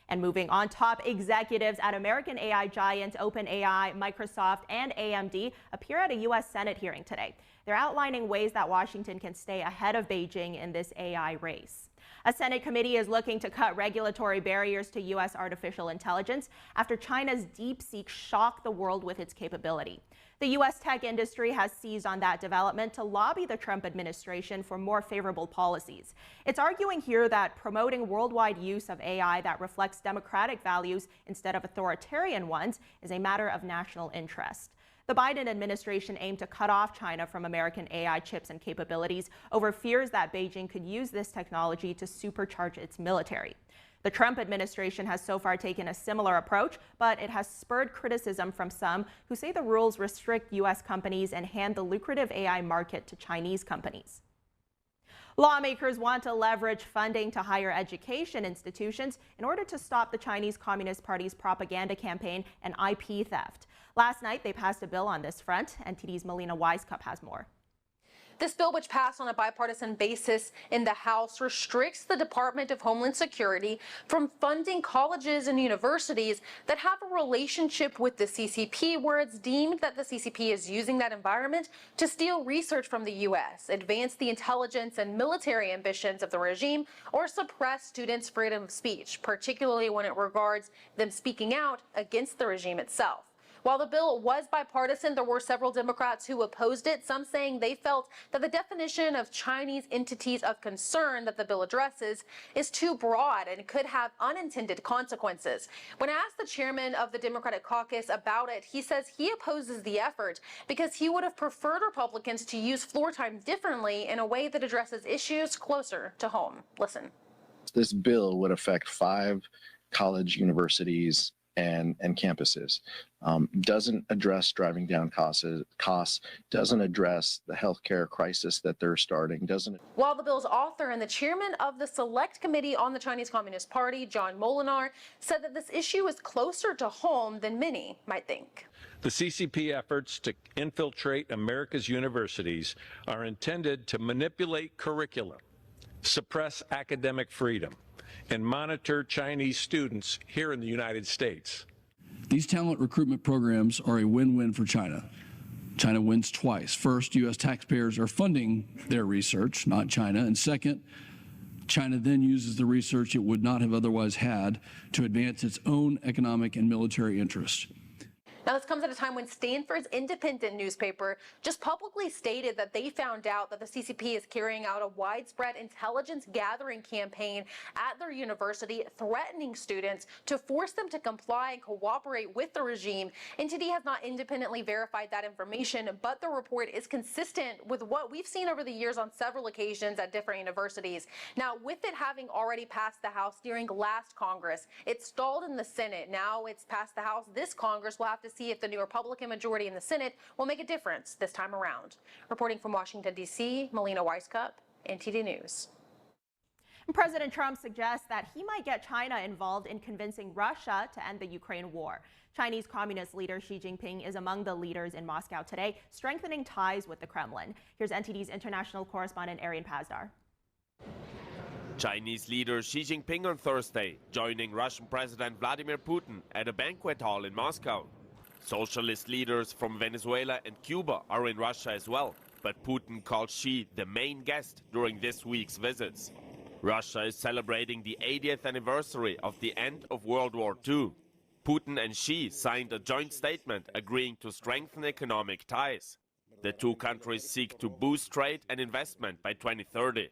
And moving on, top executives at American AI giant OpenAI, Microsoft, and AMD appear at a U.S. Senate hearing today. They're outlining ways that Washington can stay ahead of Beijing in this AI race. A Senate committee is looking to cut regulatory barriers to U.S. artificial intelligence after China's DeepSeek shocked the world with its capability. The U.S. tech industry has seized on that development to lobby the Trump administration for more favorable policies. It's arguing here that promoting worldwide use of AI that reflects democratic values instead of authoritarian ones is a matter of national interest. The Biden administration aimed to cut off China from American AI chips and capabilities over fears that Beijing could use this technology to supercharge its military. The Trump administration has so far taken a similar approach, but it has spurred criticism from some who say the rules restrict U.S. companies and hand the lucrative AI market to Chinese companies. Lawmakers want to leverage funding to higher education institutions in order to stop the Chinese Communist Party's propaganda campaign and IP theft. Last night, they passed a bill on this front. NTD's Melina Weiskup has more. This bill, which passed on a bipartisan basis in the House, restricts the Department of Homeland Security from funding colleges and universities that have a relationship with the CCP, where it's deemed that the CCP is using that environment to steal research from the U.S., advance the intelligence and military ambitions of the regime, or suppress students' freedom of speech, particularly when it regards them speaking out against the regime itself. While the bill was bipartisan, there were several Democrats who opposed it, some saying they felt that the definition of Chinese entities of concern that the bill addresses is too broad and could have unintended consequences. When asked the chairman of the Democratic caucus about it, he says he opposes the effort because he would have preferred Republicans to use floor time differently in a way that addresses issues closer to home. Listen. This bill would affect 5 college universities and campuses. Doesn't address driving down costs, doesn't address the healthcare crisis that they're starting, doesn't. While the bill's author and the chairman of the Select Committee on the Chinese Communist Party, John Molinar, said that this issue is closer to home than many might think. The CCP efforts to infiltrate America's universities are intended to manipulate curricula, suppress academic freedom, and monitor Chinese students here in the United States. These talent recruitment programs are a win-win for China. China wins twice. First, U.S. taxpayers are funding their research, not China. And second, China then uses the research it would not have otherwise had to advance its own economic and military interests. Now, this comes at a time when Stanford's independent newspaper just publicly stated that they found out that the CCP is carrying out a widespread intelligence gathering campaign at their university, threatening students to force them to comply and cooperate with the regime. NTD has not independently verified that information, but the report is consistent with what we've seen over the years on several occasions at different universities. Now, with it having already passed the House during last Congress, it stalled in the Senate. Now it's passed the House this Congress. We'll have to see if the new Republican majority in the Senate will make a difference this time around. Reporting from Washington, D.C., Melina Weiskup, NTD News. President Trump suggests that he might get China involved in convincing Russia to end the Ukraine war. Chinese Communist leader Xi Jinping is among the leaders in Moscow today, strengthening ties with the Kremlin. Here's NTD's international correspondent Arian Pazdar. Chinese leader Xi Jinping on Thursday, joining Russian President Vladimir Putin at a banquet hall in Moscow. Socialist leaders from Venezuela and Cuba are in Russia as well, but Putin called Xi the main guest during this week's visits. Russia is celebrating the 80th anniversary of the end of World War II. Putin and Xi signed a joint statement agreeing to strengthen economic ties. The two countries seek to boost trade and investment by 2030.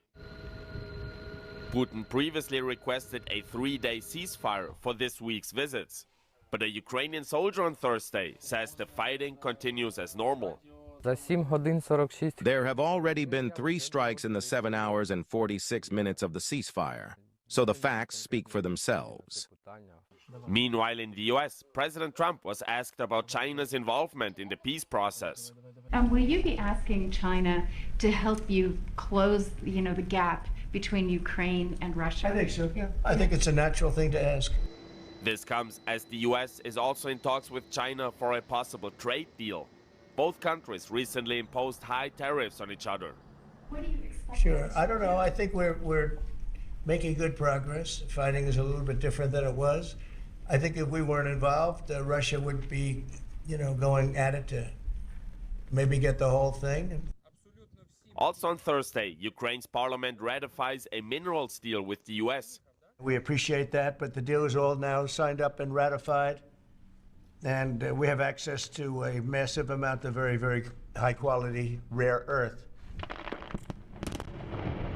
Putin previously requested a 3-day ceasefire for this week's visits. But a Ukrainian soldier on Thursday says the fighting continues as normal. There have already been 3 strikes in the 7 hours and 46 minutes of the ceasefire, so the facts speak for themselves. Meanwhile, in the U.S., President Trump was asked about China's involvement in the peace process. Will you be asking China to help you close, the gap between Ukraine and Russia? I think so, yeah. I think it's a natural thing to ask. This comes as the U.S. is also in talks with China for a possible trade deal. Both countries recently imposed high tariffs on each other. What do you expect? Sure, I don't know. I think we're making good progress. Fighting is a little bit different than it was. I think if we weren't involved, Russia would be, going at it to maybe get the whole thing. Also on Thursday, Ukraine's parliament ratifies a minerals deal with the U.S. We appreciate that, but the deal is all now signed up and ratified. And we have access to a massive amount of very, very high-quality rare earth.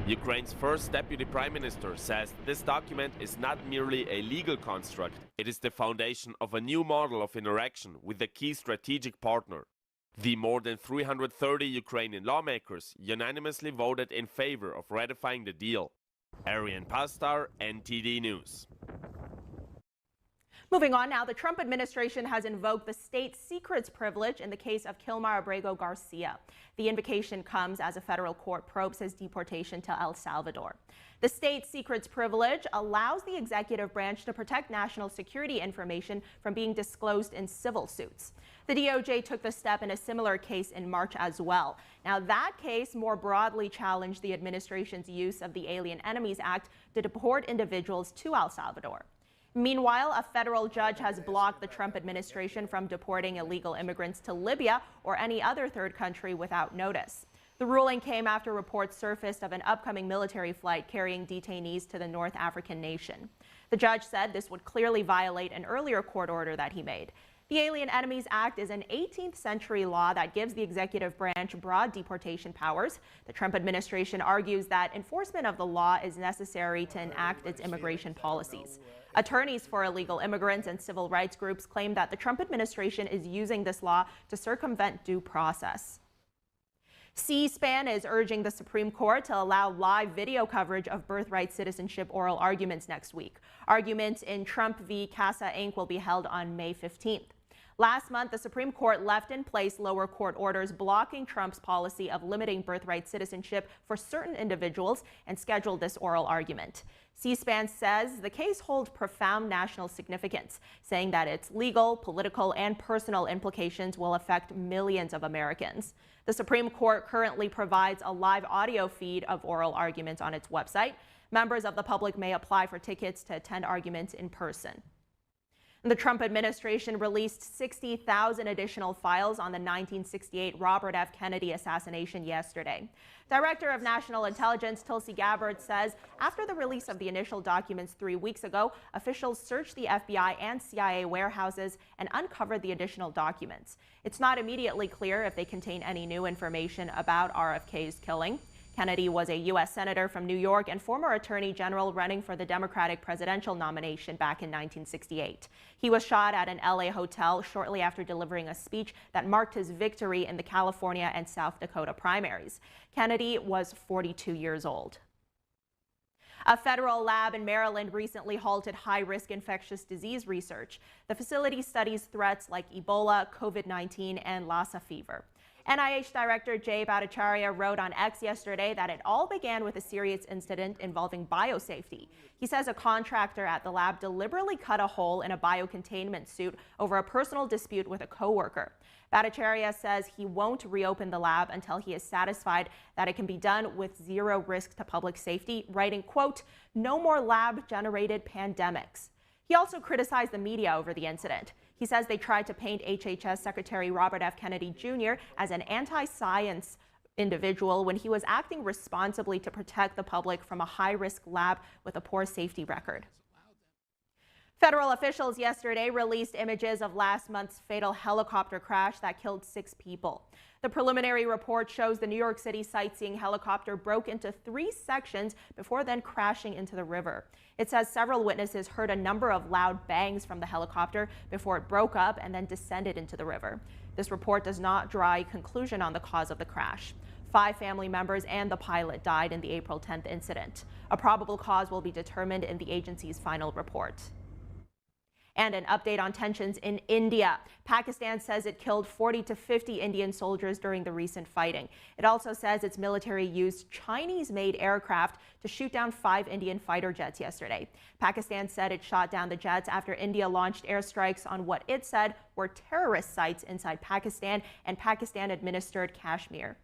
Ukraine's first deputy prime minister says this document is not merely a legal construct. It is the foundation of a new model of interaction with a key strategic partner. The more than 330 Ukrainian lawmakers unanimously voted in favor of ratifying the deal. Arian Pastar, NTD News. Moving on now, the Trump administration has invoked the state secrets privilege in the case of Kilmar Abrego Garcia. The invocation comes as a federal court probes his deportation to El Salvador. The state secrets privilege allows the executive branch to protect national security information from being disclosed in civil suits. The DOJ took the step in a similar case in March as well. Now, that case more broadly challenged the administration's use of the Alien Enemies Act to deport individuals to El Salvador. Meanwhile, a federal judge has blocked the Trump administration from deporting illegal immigrants to Libya or any other third country without notice. The ruling came after reports surfaced of an upcoming military flight carrying detainees to the North African nation. The judge said this would clearly violate an earlier court order that he made. The Alien Enemies Act is an 18th century law that gives the executive branch broad deportation powers. The Trump administration argues that enforcement of the law is necessary to enact its immigration policies. Attorneys for illegal immigrants and civil rights groups claim that the Trump administration is using this law to circumvent due process. C-SPAN is urging the Supreme Court to allow live video coverage of birthright citizenship oral arguments next week. Arguments in Trump v. Casa Inc. will be held on May 15th. Last month, the Supreme Court left in place lower court orders blocking Trump's policy of limiting birthright citizenship for certain individuals and scheduled this oral argument. C-SPAN says the case holds profound national significance, saying that its legal, political, and personal implications will affect millions of Americans. The Supreme Court currently provides a live audio feed of oral arguments on its website. Members of the public may apply for tickets to attend arguments in person. The Trump administration released 60,000 additional files on the 1968 Robert F. Kennedy assassination yesterday. Director of National Intelligence Tulsi Gabbard says after the release of the initial documents 3 weeks ago, officials searched the FBI and CIA warehouses and uncovered the additional documents. It's not immediately clear if they contain any new information about RFK's killing. Kennedy was a U.S. Senator from New York and former Attorney General running for the Democratic presidential nomination back in 1968. He was shot at an L.A. hotel shortly after delivering a speech that marked his victory in the California and South Dakota primaries. Kennedy was 42 years old. A federal lab in Maryland recently halted high-risk infectious disease research. The facility studies threats like Ebola, COVID-19, and Lassa fever. NIH Director Jay Bhattacharya wrote on X yesterday that it all began with a serious incident involving biosafety. He says a contractor at the lab deliberately cut a hole in a biocontainment suit over a personal dispute with a coworker. Bhattacharya says he won't reopen the lab until he is satisfied that it can be done with zero risk to public safety, writing, quote, "No more lab-generated pandemics." He also criticized the media over the incident. He says they tried to paint HHS Secretary Robert F. Kennedy Jr. as an anti-science individual when he was acting responsibly to protect the public from a high-risk lab with a poor safety record. Federal officials yesterday released images of last month's fatal helicopter crash that killed 6 people. The preliminary report shows the New York City sightseeing helicopter broke into 3 sections before then crashing into the river. It says several witnesses heard a number of loud bangs from the helicopter before it broke up and then descended into the river. This report does not draw a conclusion on the cause of the crash. 5 family members and the pilot died in the April 10th incident. A probable cause will be determined in the agency's final report. And an update on tensions in India. Pakistan says it killed 40 to 50 Indian soldiers during the recent fighting. It also says its military used Chinese-made aircraft to shoot down 5 Indian fighter jets yesterday. Pakistan said it shot down the jets after India launched airstrikes on what it said were terrorist sites inside Pakistan and Pakistan-administered Kashmir.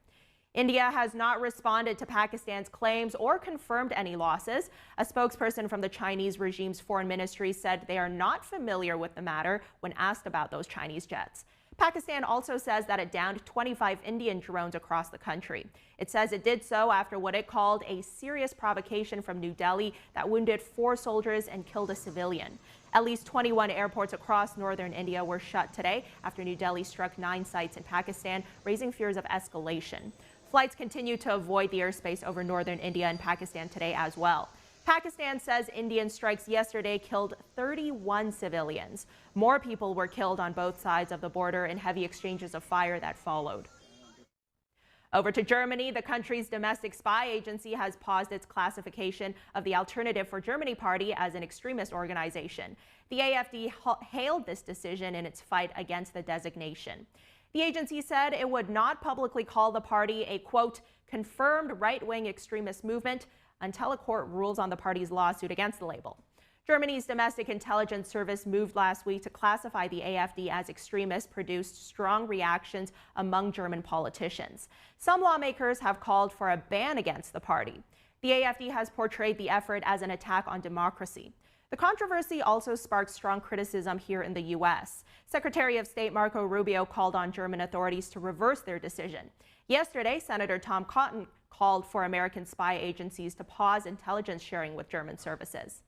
India has not responded to Pakistan's claims or confirmed any losses. A spokesperson from the Chinese regime's foreign ministry said they are not familiar with the matter when asked about those Chinese jets. Pakistan also says that it downed 25 Indian drones across the country. It says it did so after what it called a serious provocation from New Delhi that wounded 4 soldiers and killed a civilian. At least 21 airports across northern India were shut today after New Delhi struck 9 sites in Pakistan, raising fears of escalation. Flights continue to avoid the airspace over northern India and Pakistan today as well. Pakistan says Indian strikes yesterday killed 31 civilians. More people were killed on both sides of the border in heavy exchanges of fire that followed. Over to Germany, the country's domestic spy agency has paused its classification of the Alternative for Germany Party as an extremist organization. The AfD hailed this decision in its fight against the designation. The agency said it would not publicly call the party a, quote, confirmed right-wing extremist movement until a court rules on the party's lawsuit against the label. Germany's domestic intelligence service moved last week to classify the AfD as extremist, produced strong reactions among German politicians. Some lawmakers have called for a ban against the party. The AfD has portrayed the effort as an attack on democracy. The controversy also sparked strong criticism here in the U.S. Secretary of State Marco Rubio called on German authorities to reverse their decision. Yesterday, Senator Tom Cotton called for American spy agencies to pause intelligence sharing with German services.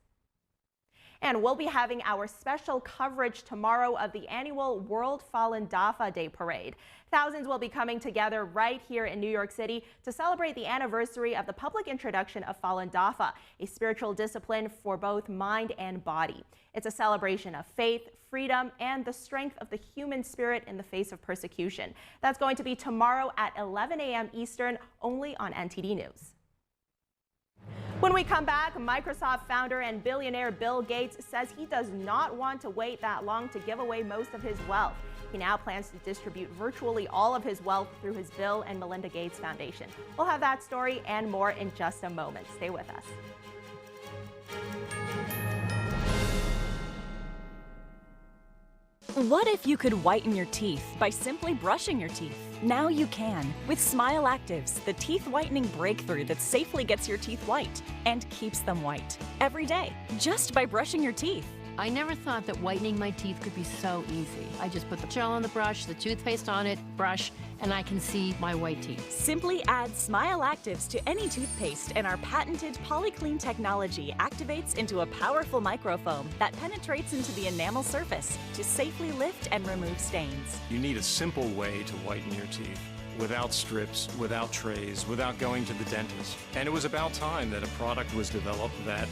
And we'll be having our special coverage tomorrow of the annual World Falun Dafa Day Parade. Thousands will be coming together right here in New York City to celebrate the anniversary of the public introduction of Falun Dafa, a spiritual discipline for both mind and body. It's a celebration of faith, freedom, and the strength of the human spirit in the face of persecution. That's going to be tomorrow at 11 a.m. Eastern, only on NTD News. When we come back, Microsoft founder and billionaire Bill Gates says he does not want to wait that long to give away most of his wealth. He now plans to distribute virtually all of his wealth through his Bill and Melinda Gates Foundation. We'll have that story and more in just a moment. Stay with us. What if you could whiten your teeth by simply brushing your teeth? Now you can with Smile Actives, the teeth whitening breakthrough that safely gets your teeth white and keeps them white every day, just by brushing your teeth. I never thought that whitening my teeth could be so easy. I just put the gel on the brush, the toothpaste on it, brush, and I can see my white teeth. Simply add Smile Actives to any toothpaste and our patented PolyClean technology activates into a powerful microfoam that penetrates into the enamel surface to safely lift and remove stains. You need a simple way to whiten your teeth. Without strips, without trays, without going to the dentist. And it was about time that a product was developed that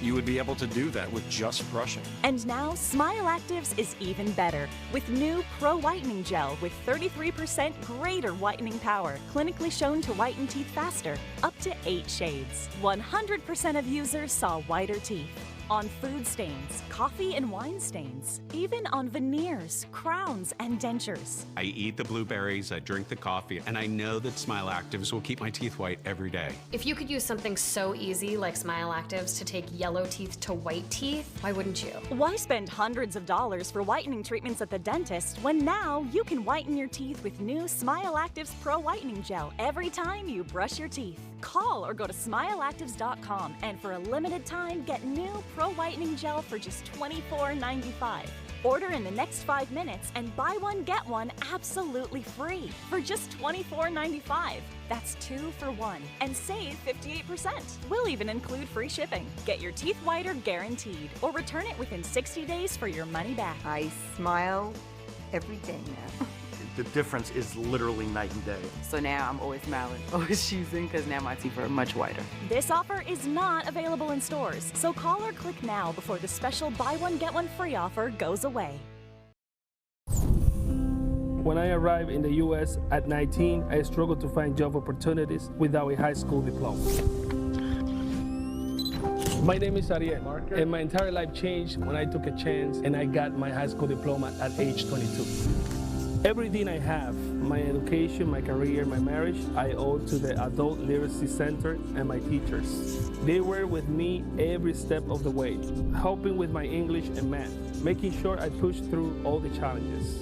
you would be able to do that with just brushing. And now Smile Actives is even better with new Pro Whitening Gel with 33% greater whitening power, clinically shown to whiten teeth faster, up to 8 shades. 100% of users saw whiter teeth. On food stains, coffee and wine stains, even on veneers, crowns, and dentures. I eat the blueberries, I drink the coffee, and I know that Smile Actives will keep my teeth white every day. If you could use something so easy like Smile Actives to take yellow teeth to white teeth, why wouldn't you? Why spend hundreds of dollars for whitening treatments at the dentist when now you can whiten your teeth with new Smile Actives Pro Whitening Gel every time you brush your teeth? Call or go to smileactives.com and for a limited time get new Pro Whitening Gel for just $24.95. Order in the next 5 minutes and buy one, get one absolutely free for just $24.95. That's 2 for 1 and save 58%. We'll even include free shipping. Get your teeth whiter guaranteed or return it within 60 days for your money back. I smile every day now. The difference is literally night and day. So now I'm always smiling, always choosing, because now my teeth are much whiter. This offer is not available in stores, so call or click now before the special buy one, get one free offer goes away. When I arrived in the U.S. at 19, I struggled to find job opportunities without a high school diploma. My name is Ariel, and my entire life changed when I took a chance and I got my high school diploma at age 22. Everything I have, my education, my career, my marriage, I owe to the Adult Literacy Center and my teachers. They were with me every step of the way, helping with my English and math, making sure I pushed through all the challenges.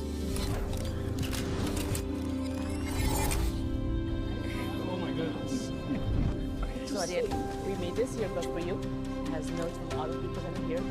Oh my goodness. So Ariel, we made this earbud for you. It has notes from all the people that are here.